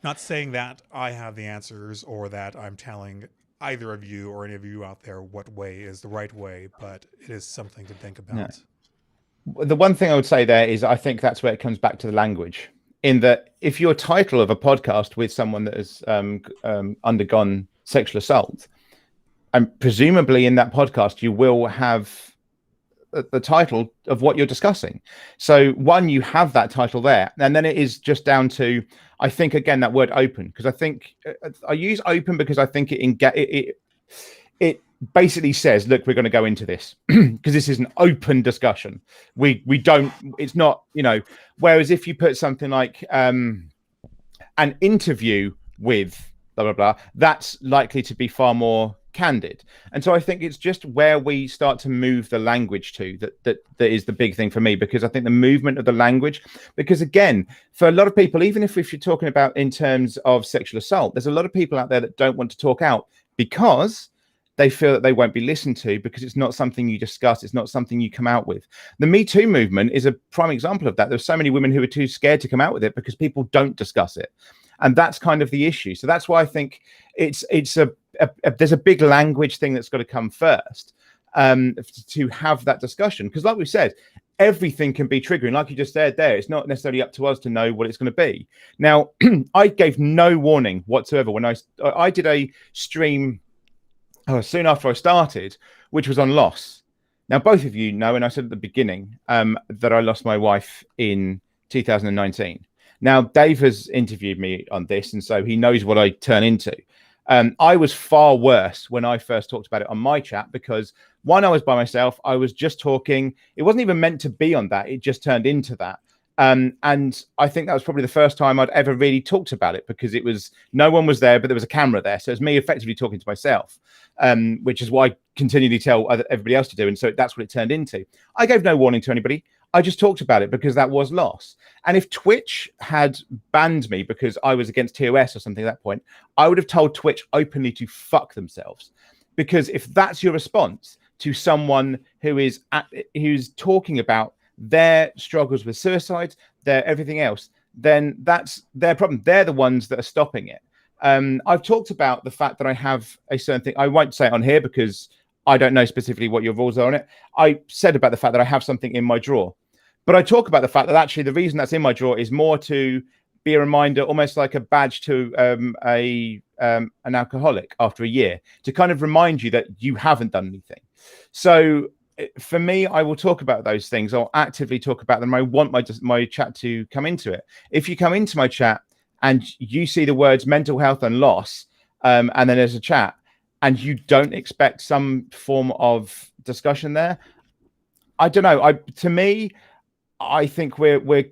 not saying that I have the answers or that I'm telling either of you or any of you out there what way is the right way, but it is something to think about. Yeah. The one thing I would say there is I think that's where it comes back to the language, in that if your title of a podcast with someone that has undergone sexual assault, and presumably in that podcast you will have the title of what you're discussing. So one, you have that title there, and then it is just down to, I think, again, that word open, because I think I use open because I think it basically says, look, we're going to go into this because this is an open discussion. We don't, it's not, whereas if you put something like an interview with blah blah blah, that's likely to be far more candid. And so I think it's just where we start to move the language to that is the big thing for me, because I think the movement of the language, because again, for a lot of people, even if you're talking about in terms of sexual assault, there's a lot of people out there that don't want to talk out because they feel that they won't be listened to, because it's not something you discuss, it's not something you come out with. The Me Too movement is a prime example of that. There's so many women who are too scared to come out with it because people don't discuss it. And that's kind of the issue. So that's why I think there's a big language thing that's got to come first to have that discussion. Because like we said, everything can be triggering. Like you just said there, it's not necessarily up to us to know what it's going to be. Now, I gave no warning whatsoever when I did a stream soon after I started, which was on loss. Now, both of you know, and I said at the beginning that I lost my wife in 2019. Now, Dave has interviewed me on this, and so he knows what I turn into. I was far worse when I first talked about it on my chat, because one, I was by myself. I was just talking. It wasn't even meant to be on that. It just turned into that. And I think that was probably the first time I'd ever really talked about it, because it was, no one was there, but there was a camera there. So it was me effectively talking to myself, which is what I continually tell everybody else to do. And so that's what it turned into. I gave no warning to anybody. I just talked about it because that was loss. And if Twitch had banned me because I was against TOS or something at that point, I would have told Twitch openly to fuck themselves. Because if that's your response to someone who's talking about their struggles with suicide, their everything else, then that's their problem. They're the ones that are stopping it. I've talked about the fact that I have a certain thing. I won't say it on here because I don't know specifically what your rules are on it. I said about the fact that I have something in my drawer, but I talk about the fact that actually the reason that's in my drawer is more to be a reminder, almost like a badge to an alcoholic after a year, to kind of remind you that you haven't done anything. So for me, I will talk about those things. I'll actively talk about them. I want my chat to come into it. If you come into my chat and you see the words mental health and loss, and then there's a chat, and you don't expect some form of discussion there, I don't know. To me, I think we're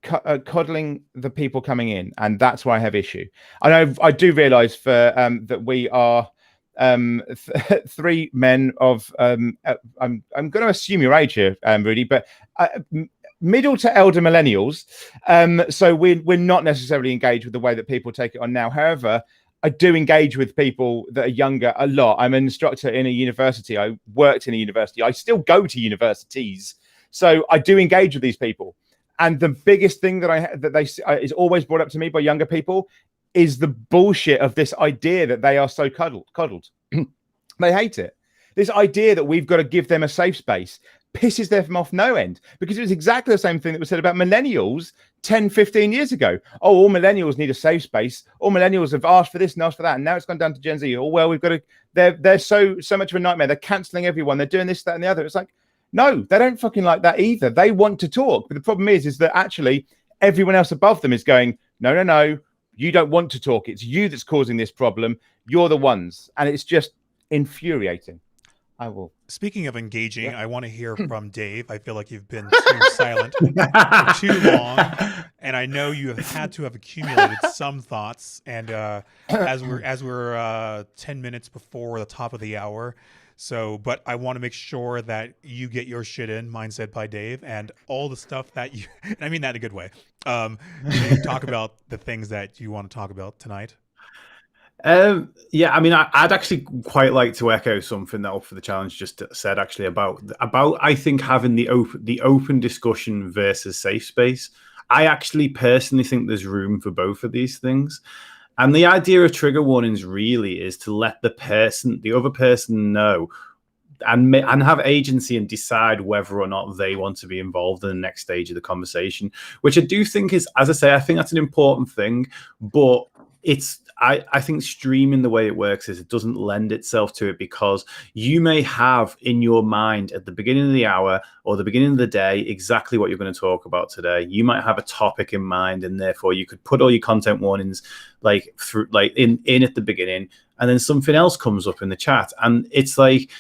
coddling the people coming in, and that's why I have issue. I do realize that we are three men of I'm going to assume your age here, Rudy, but middle to elder millennials. So we're not necessarily engaged with the way that people take it on now. However, I do engage with people that are younger a lot. I'm an instructor in a university. I worked in a university. I still go to universities. So I do engage with these people. And the biggest thing that is always brought up to me by younger people is the bullshit of this idea that they are so coddled. They hate it. This idea that we've got to give them a safe space pisses them off no end, because it was exactly the same thing that was said about millennials 10, 15 years ago. Oh, all millennials need a safe space. All millennials have asked for this and asked for that. And now it's gone down to Gen Z. Oh, well, we've got to, they're so much of a nightmare. They're canceling everyone. They're doing this, that, and the other. It's like, no, they don't fucking like that either. They want to talk. But the problem is that actually everyone else above them is going, no, you don't want to talk. It's you that's causing this problem. You're the ones. And it's just infuriating. I will. Speaking of engaging, yeah. I want to hear from Dave. I feel like you've been too silent for too long, and I know you have had to have accumulated some thoughts. And as we're 10 minutes before the top of the hour, but I want to make sure that you get your shit in, Mindset by Dave, and all the stuff that you. And I mean that in a good way. You talk about the things that you want to talk about tonight. Yeah, I mean, I'd actually quite like to echo something that for the challenge just said actually about I think having the open discussion versus safe space. I actually personally think there's room for both of these things. And the idea of trigger warnings really is to let the other person know and have agency and decide whether or not they want to be involved in the next stage of the conversation, which I do think is, as I say, I think that's an important thing, but I think streaming, the way it works is it doesn't lend itself to it, because you may have in your mind at the beginning of the hour or the beginning of the day exactly what you're going to talk about today. You might have a topic in mind, and therefore you could put all your content warnings like through in at the beginning, and then something else comes up in the chat, and it's like,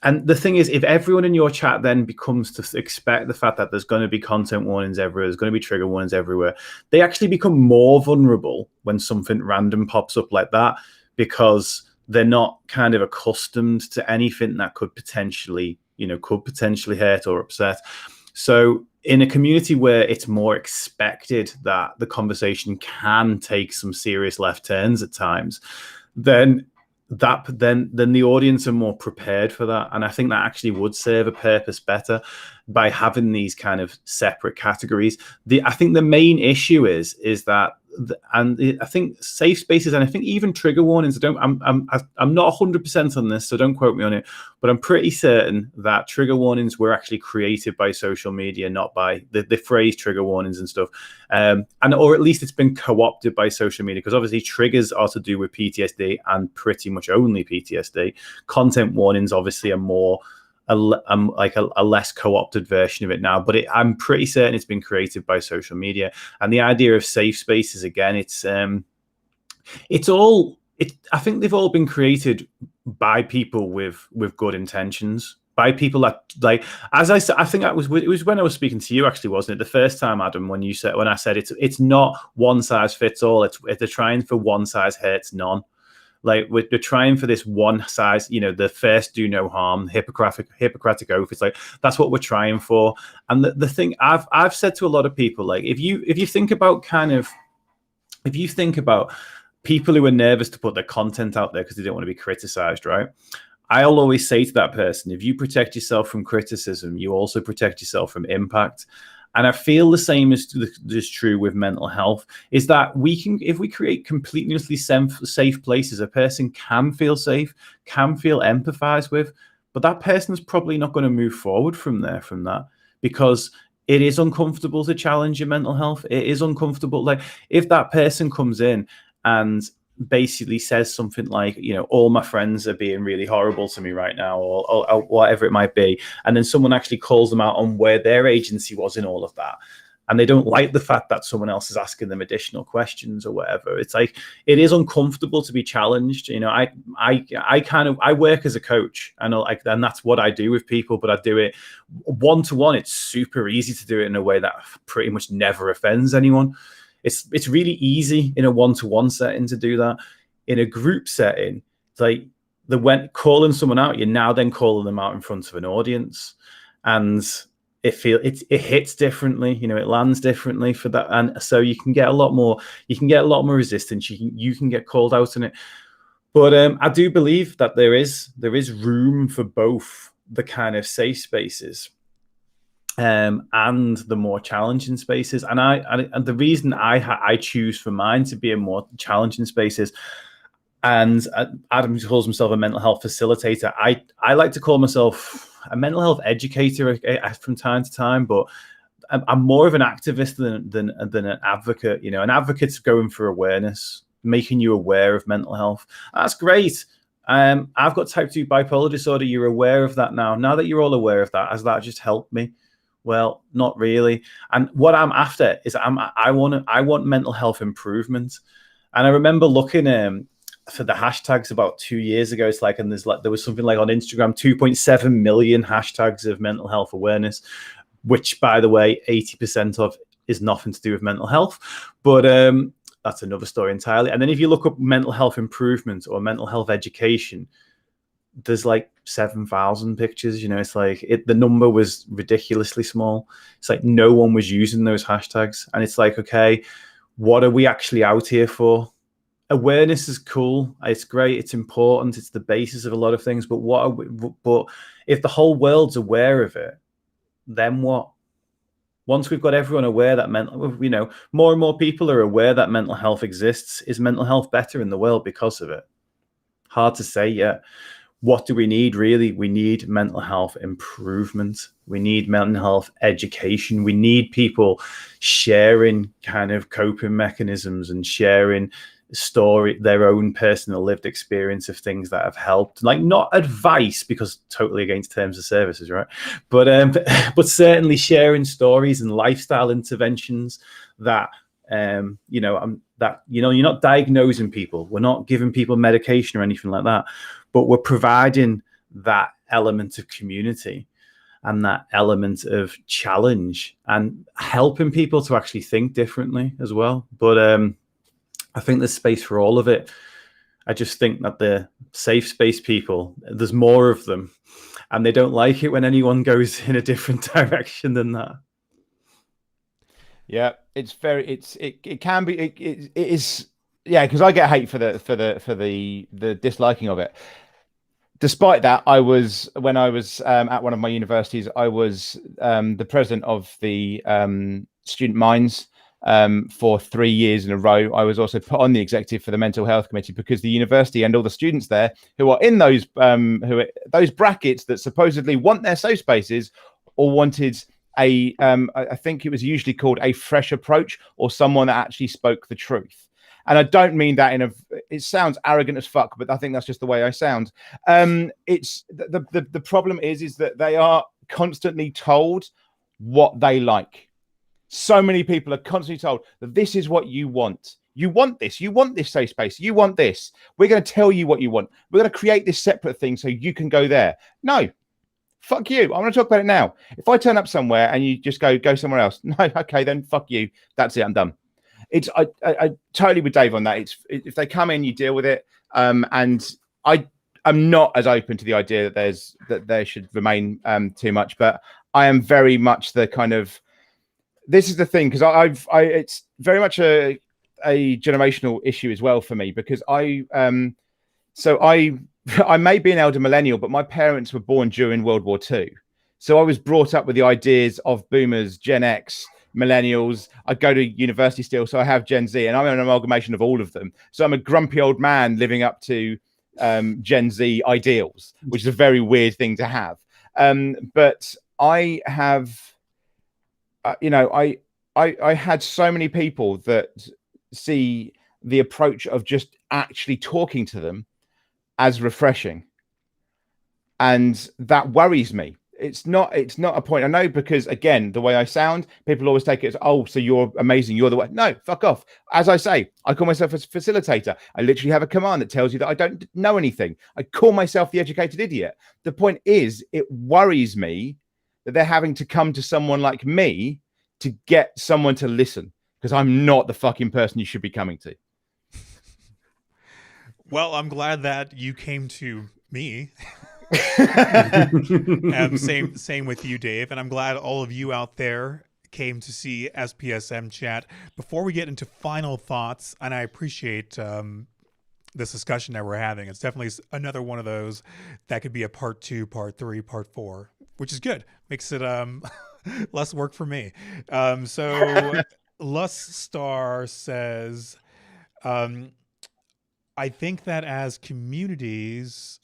and the thing is, if everyone in your chat then becomes to expect the fact that there's going to be content warnings everywhere, there's going to be trigger warnings everywhere, they actually become more vulnerable when something random pops up like that, because they're not kind of accustomed to anything that could potentially hurt or upset. So in a community where it's more expected that the conversation can take some serious left turns at times, then the audience are more prepared for that. And I think that actually would serve a purpose better by having these kind of separate categories. I think the main issue is that, and I think safe spaces, and I think even trigger warnings, I'm not 100% on this, so don't quote me on it, but I'm pretty certain that trigger warnings were actually created by social media, not by the phrase trigger warnings and stuff. Or at least it's been co-opted by social media, because obviously triggers are to do with PTSD and pretty much only PTSD. Content warnings obviously are more a less co-opted version of it now, but I'm pretty certain it's been created by social media. And the idea of safe spaces, again, I think they've all been created by people with good intentions, by people that, like, as I said, I think it was when I was speaking to you, actually, wasn't it, the first time, Adam, when I said it's not one size fits all. They're trying for one size hurts none. Like, we're trying for this one size, the first do no harm, Hippocratic oath. It's like, that's what we're trying for. And the thing I've said to a lot of people, like, if you think about people who are nervous to put their content out there because they don't want to be criticized, right? I'll always say to that person, if you protect yourself from criticism, you also protect yourself from impact. And I feel the same is true with mental health, is that if we create completely safe places, a person can feel safe, can feel empathized with, but that person's probably not going to move forward from that, because it is uncomfortable to challenge your mental health. It is uncomfortable. Like, if that person comes in and basically says something like, all my friends are being really horrible to me right now, or whatever it might be, and then someone actually calls them out on where their agency was in all of that, and they don't like the fact that someone else is asking them additional questions or whatever, it's like, it is uncomfortable to be challenged. I work as a coach, and that's what I do with people, but I do it one-to-one. It's super easy to do it in a way that pretty much never offends anyone. It's really easy in a one-to-one setting to do that. In a group setting, it's like calling someone out, you're now then calling them out in front of an audience, and it hits differently. It lands differently for that, and so you can get a lot more resistance. You can get called out on it. But I do believe that there is room for both the kind of safe spaces and the more challenging spaces. And the reason I choose for mine to be a more challenging spaces, and Adam calls himself a mental health facilitator. I like to call myself a mental health educator from time to time, but I'm more of an activist than an advocate. An advocate's going for awareness, making you aware of mental health. That's great. I've got type 2 bipolar disorder. You're aware of that now. Now that you're all aware of that, has that just helped me? Well, not really. And what I'm after is I want mental health improvement. And I remember looking for the hashtags about 2 years ago. It's like, and there was something like on Instagram, 2.7 million hashtags of mental health awareness, which, by the way, 80% of is nothing to do with mental health. But that's another story entirely. And then if you look up mental health improvement or mental health education, there's like 7,000 pictures. It's like the number was ridiculously small. It's like no one was using those hashtags, and it's like, okay, what are we actually out here for? Awareness is cool, it's great, it's important, it's the basis of a lot of things, but but if the whole world's aware of it, then what? once we've got everyone aware that more and more people are aware that mental health exists, is mental health better in the world because of it? Hard to say yet. What do we need really? We need mental health improvement. We need mental health education. We need people sharing kind of coping mechanisms and sharing their own personal lived experience of things that have helped. Like, not advice, because totally against terms of services, right? But certainly sharing stories and lifestyle interventions that you're not diagnosing people. We're not giving people medication or anything like that, but we're providing that element of community and that element of challenge and helping people to actually think differently as well. But I think there's space for all of it. I just think that the safe space people, there's more of them, and they don't like it when anyone goes in a different direction than that. Yeah, it can be, it is, yeah, because I get hate for the disliking of it. Despite that, when I was at one of my universities, I was the president of the student minds for 3 years in a row. I was also put on the executive for the mental health committee, because the university and all the students there who are in those those brackets that supposedly want their safe spaces, or wanted I think it was usually called a fresh approach, or someone that actually spoke the truth. And I don't mean that it sounds arrogant as fuck, but I think that's just the way I sound. It's the problem is that they are constantly told what they like. So many people are constantly told that this is what you want. You want this safe space. You want this. We're going to tell you what you want. We're going to create this separate thing so you can go there. No, fuck you. I want to talk about it now. If I turn up somewhere and you just go somewhere else, no, okay, then fuck you. That's it. I'm done. I totally with Dave on that. If they come in, you deal with it. And I'm not as open to the idea that there should remain too much, but I am very much the kind of, this is the thing, because it's very much a generational issue as well for me, because I may be an elder millennial, but my parents were born during World War II. So I was brought up with the ideas of boomers, Gen X, millennials. I go to university still, so I have Gen Z, and I'm an amalgamation of all of them. So I'm a grumpy old man living up to Gen Z ideals, which is a very weird thing to have. But I have, I had so many people that see the approach of just actually talking to them as refreshing, and that worries me. It's not a point. I know, because again, the way I sound, people always take it as, oh, so you're amazing, you're the way. No, fuck off. As I say, I call myself a facilitator. I literally have a command that tells you that I don't know anything. I call myself the educated idiot. The point is, it worries me that they're having to come to someone like me to get someone to listen, because I'm not the fucking person you should be coming to. Well, I'm glad that you came to me. Same with you, Dave, and I'm glad all of you out there came to see SPSM chat. Before we get into final thoughts, and I appreciate this discussion that we're having, it's definitely another one of those that could be a part 2, part 3, part 4, which is good. Makes it less work for me. So Lust Star says, I think that as communities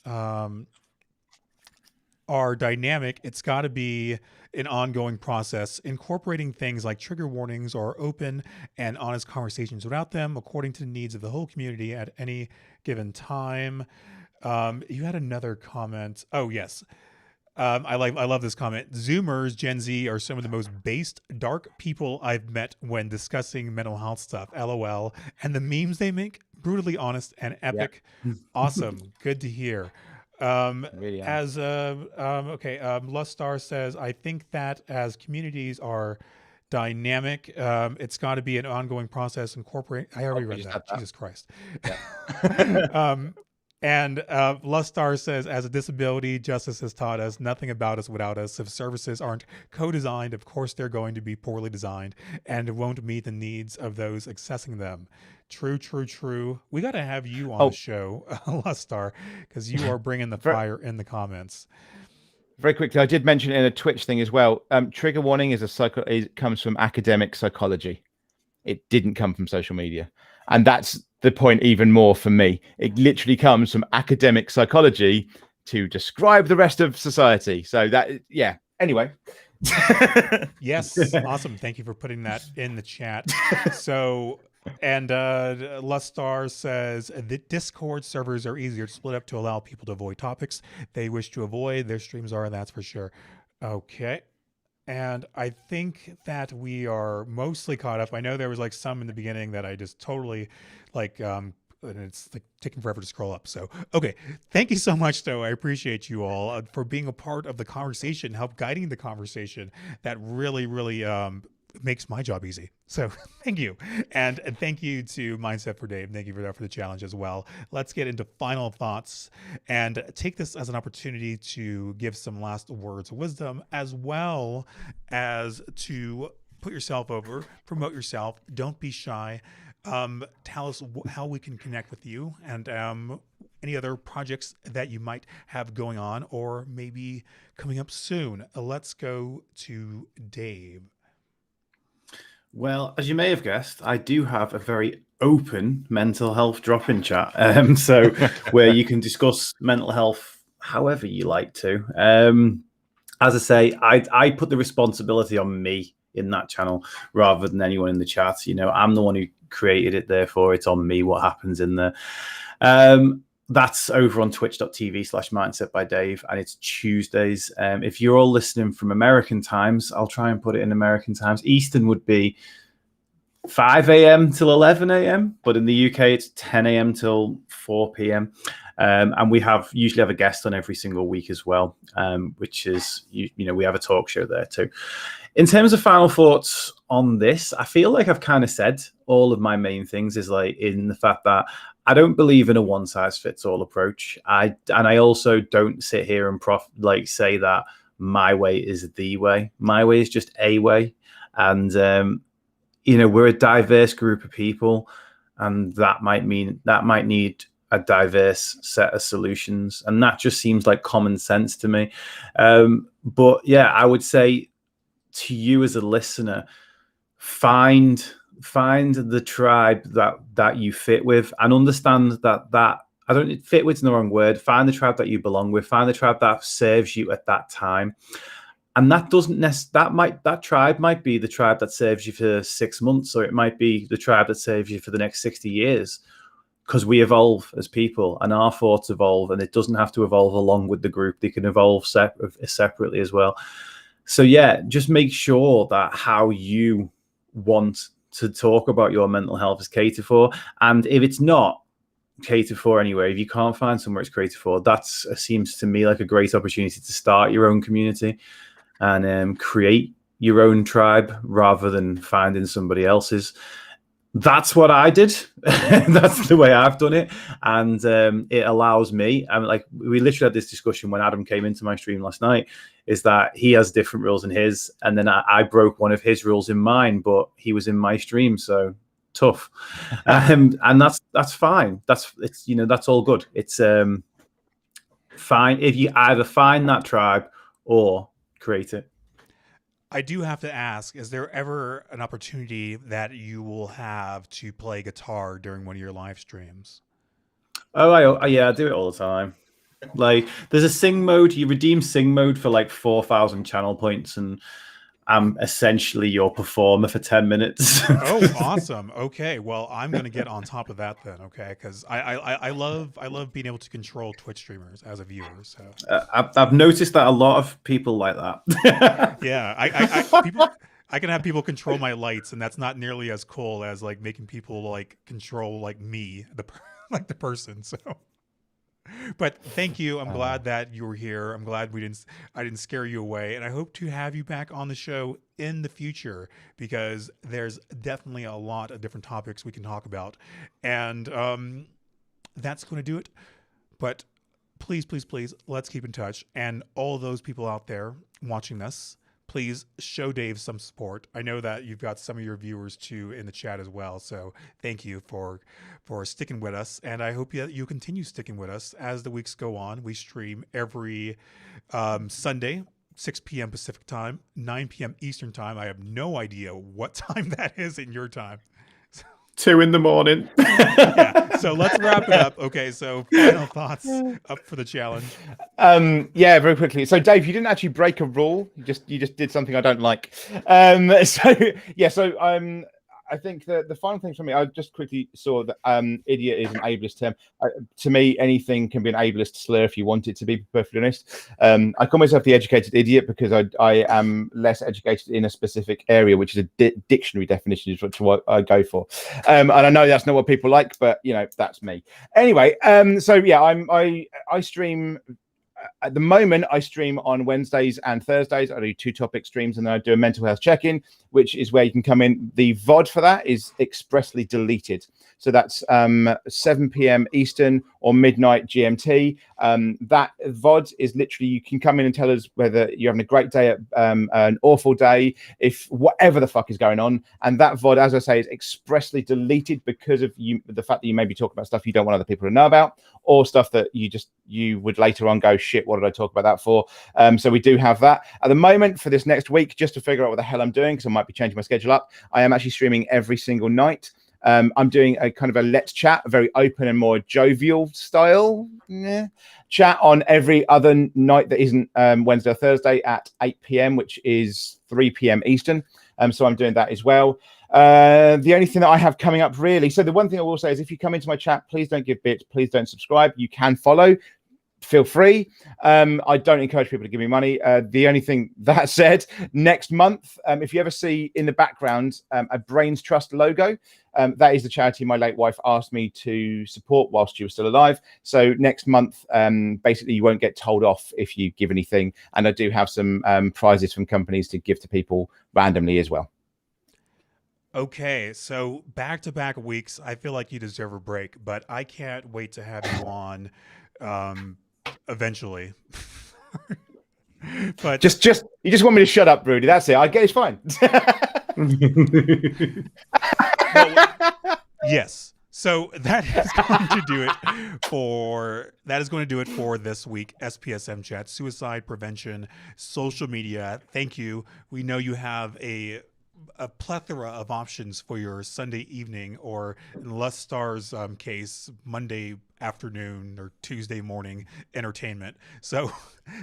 are dynamic, it's got to be an ongoing process, incorporating things like trigger warnings or open and honest conversations without them, according to the needs of the whole community at any given time. You had another comment. Oh, yes. I love this comment. Zoomers, Gen Z are some of the most based, dark people I've met when discussing mental health stuff. LOL. And the memes they make, brutally honest and epic. Yep. Awesome. Good to hear. Really Lust Star says, I think that as communities are dynamic, it's got to be an ongoing process. Incorporate. I already read that. Jesus Christ. Yeah. And Lustar says, as a disability, justice has taught us nothing about us without us. If services aren't co-designed, of course they're going to be poorly designed and won't meet the needs of those accessing them. True, true, true. We got to have you on the show, Lustar, because you are bringing the fire in the comments. Very quickly, I did mention it in a Twitch thing as well. Trigger warning is it comes from academic psychology. It didn't come from social media. And that's the point even more for me. It literally comes from academic psychology to describe the rest of society. So that, yeah. Anyway. Yes. Awesome. Thank you for putting that in the chat. So, and Lustar says the Discord servers are easier to split up to allow people to avoid topics they wish to avoid. Their streams are, that's for sure. Okay. And I think that we are mostly caught up. I know there was like some in the beginning that I just totally like, and it's like taking forever to scroll up. So, okay. Thank you so much, though. I appreciate you all for being a part of the conversation, help guiding the conversation. That really, really makes my job easy. So thank you. And thank you to Mindset for Dave. Thank you for that for the challenge as well. Let's get into final thoughts and take this as an opportunity to give some last words of wisdom, as well as to put yourself over, promote yourself. Don't be shy. Tell us how we can connect with you and any other projects that you might have going on or maybe coming up soon. Let's go to Dave. Well, as you may have guessed, I do have a very open mental health drop-in chat. So where you can discuss mental health however you like to. As I say, I put the responsibility on me in that channel rather than anyone in the chat. You know, I'm the one who created it, therefore it's on me what happens in there. That's over on twitch.tv/MindsetByDave, and it's Tuesdays. If you're all listening from American times, I'll try and put it in American times. Eastern would be 5 a.m. till 11 a.m., but in the UK, it's 10 a.m. till 4 p.m. And we usually have a guest on every single week as well, which is, you know, we have a talk show there too. In terms of final thoughts on this, I feel like I've kind of said all of my main things is like in the fact that I don't believe in a one size fits all approach. I also don't sit here and say that my way is the way. My way is just a way. And, you know, we're a diverse group of people, and that might need a diverse set of solutions. And that just seems like common sense to me. But yeah, I would say to you as a listener, find the tribe that you fit with, and understand that I don't fit with's the wrong word. Find the tribe that you belong with. Find the tribe that serves you at that time. And that tribe might be the tribe that serves you for 6 months, or it might be the tribe that serves you for the next 60 years. Because we evolve as people, and our thoughts evolve, and it doesn't have to evolve along with the group. They can evolve separately as well. So yeah, just make sure that how you want to talk about your mental health is catered for. And if it's not catered for anyway, if you can't find somewhere it's catered for, that seems to me like a great opportunity to start your own community and create your own tribe rather than finding somebody else's. That's what I did. That's the way I've done it. And it allows me, we literally had this discussion when Adam came into my stream last night, is that he has different rules in his, and then I broke one of his rules in mine, but he was in my stream, so tough. And that's fine. That's all good. It's fine if you either find that tribe or create it. I do have to ask, is there ever an opportunity that you will have to play guitar during one of your live streams? Oh, yeah, I do it all the time. Like, there's a sing mode. You redeem sing mode for like 4,000 channel points, and I'm essentially your performer for 10 minutes. Oh, awesome. Okay, well, I'm going to get on top of that then, okay? Because I love being able to control Twitch streamers as a viewer. So I've noticed that a lot of people like that. Yeah, I can have people control my lights, and that's not nearly as cool as like making people like control like me, the person. So. But thank you. I'm glad that you were here. I'm glad I didn't scare you away, and I hope to have you back on the show in the future, because there's definitely a lot of different topics we can talk about, and that's going to do it. But please, let's keep in touch. And all those people out there watching this, please show Dave some support. I know that you've got some of your viewers too in the chat as well. So thank you for sticking with us. And I hope you continue sticking with us as the weeks go on. We stream every Sunday, 6 p.m. Pacific time, 9 p.m. Eastern time. I have no idea what time that is in your time. 2 a.m. Yeah. So let's wrap it up. Okay. So final thoughts up for the challenge. Yeah, very quickly. So Dave, you didn't actually break a rule. You just did something I don't like. I think the final thing for me, I just quickly saw that idiot is an ableist term. To me, anything can be an ableist slur if you want it to be perfectly honest. I call myself the educated idiot because I am less educated in a specific area, which is a dictionary definition is what I go for. And I know that's not what people like, but that's me. Anyway, I stream. At the moment, I stream on Wednesdays and Thursdays. I do 2 topic streams, and then I do a mental health check-in, which is where you can come in. The VOD for that is expressly deleted. So that's 7 p.m. Eastern or midnight GMT. That VOD is literally, you can come in and tell us whether you're having a great day, an awful day, if whatever the fuck is going on. And that VOD, as I say, is expressly deleted because of the fact that you may be talking about stuff you don't want other people to know about, or stuff that you would later on go, shit, what did I talk about that for? So we do have that. At the moment, for this next week, just to figure out what the hell I'm doing, because I might be changing my schedule up, I am actually streaming every single night. I'm doing a kind of a let's chat, a very open and more jovial style chat on every other night that isn't Wednesday or Thursday at 8 p.m., which is 3 p.m. Eastern. So I'm doing that as well. The only thing that I have coming up really, so the one thing I will say is if you come into my chat, please don't give bits, please don't subscribe. You can follow. Feel free. I don't encourage people to give me money. The only thing that said, next month, if you ever see in the background a Brains Trust logo, that is the charity my late wife asked me to support whilst she was still alive. So next month, basically, you won't get told off if you give anything. And I do have some prizes from companies to give to people randomly as well. Okay, so back-to-back weeks, I feel like you deserve a break, but I can't wait to have you on eventually. But you just want me to shut up, Rudy. That's it. I get it's fine. Yes. So that is going to do it for this week. SPSM chat, suicide prevention, social media. Thank you. We know you have a plethora of options for your Sunday evening, or in Les Star's case, Monday afternoon or Tuesday morning entertainment. So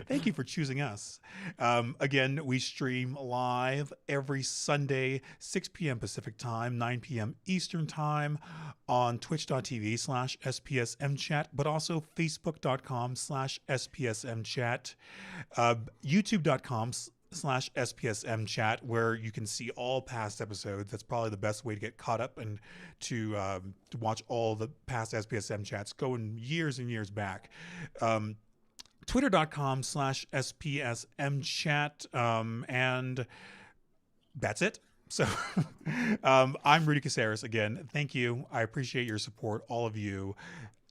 thank you for choosing us. Again, we stream live every Sunday, 6 p.m. Pacific time, 9 p.m. Eastern time on twitch.tv/SPSMchat, but also facebook.com/SPSMchat, youtube.com/SPSM chat, where you can see all past episodes. That's probably the best way to get caught up and to watch all the past SPSM chats going years and years back. Twitter.com/SPSM chat. And that's it. So I'm Rudy Caseres again. Thank you. I appreciate your support, all of you.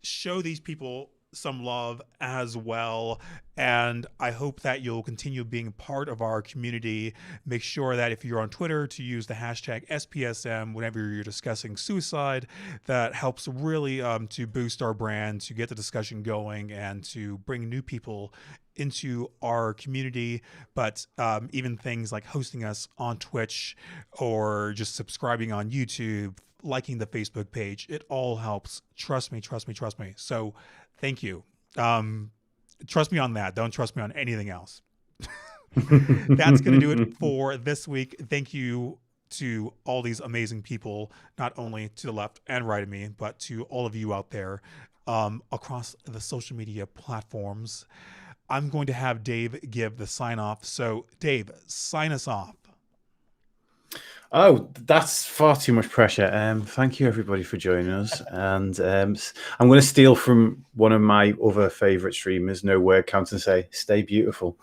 Show these people some love as well, and I hope that you'll continue being part of our community. Make sure that if you're on Twitter to use the hashtag SPSM whenever you're discussing suicide. That helps really to boost our brand, to get the discussion going, and to bring new people into our community. But even things like hosting us on Twitch or just subscribing on YouTube, liking the Facebook page, it all helps. Trust me. So thank you. Trust me on that. Don't trust me on anything else. That's going to do it for this week. Thank you to all these amazing people, not only to the left and right of me, but to all of you out there across the social media platforms. I'm going to have Dave give the sign off. So Dave, sign us off. Oh, that's far too much pressure. Thank you, everybody, for joining us. And I'm going to steal from one of my other favorite streamers, No Word Count, and say, stay beautiful.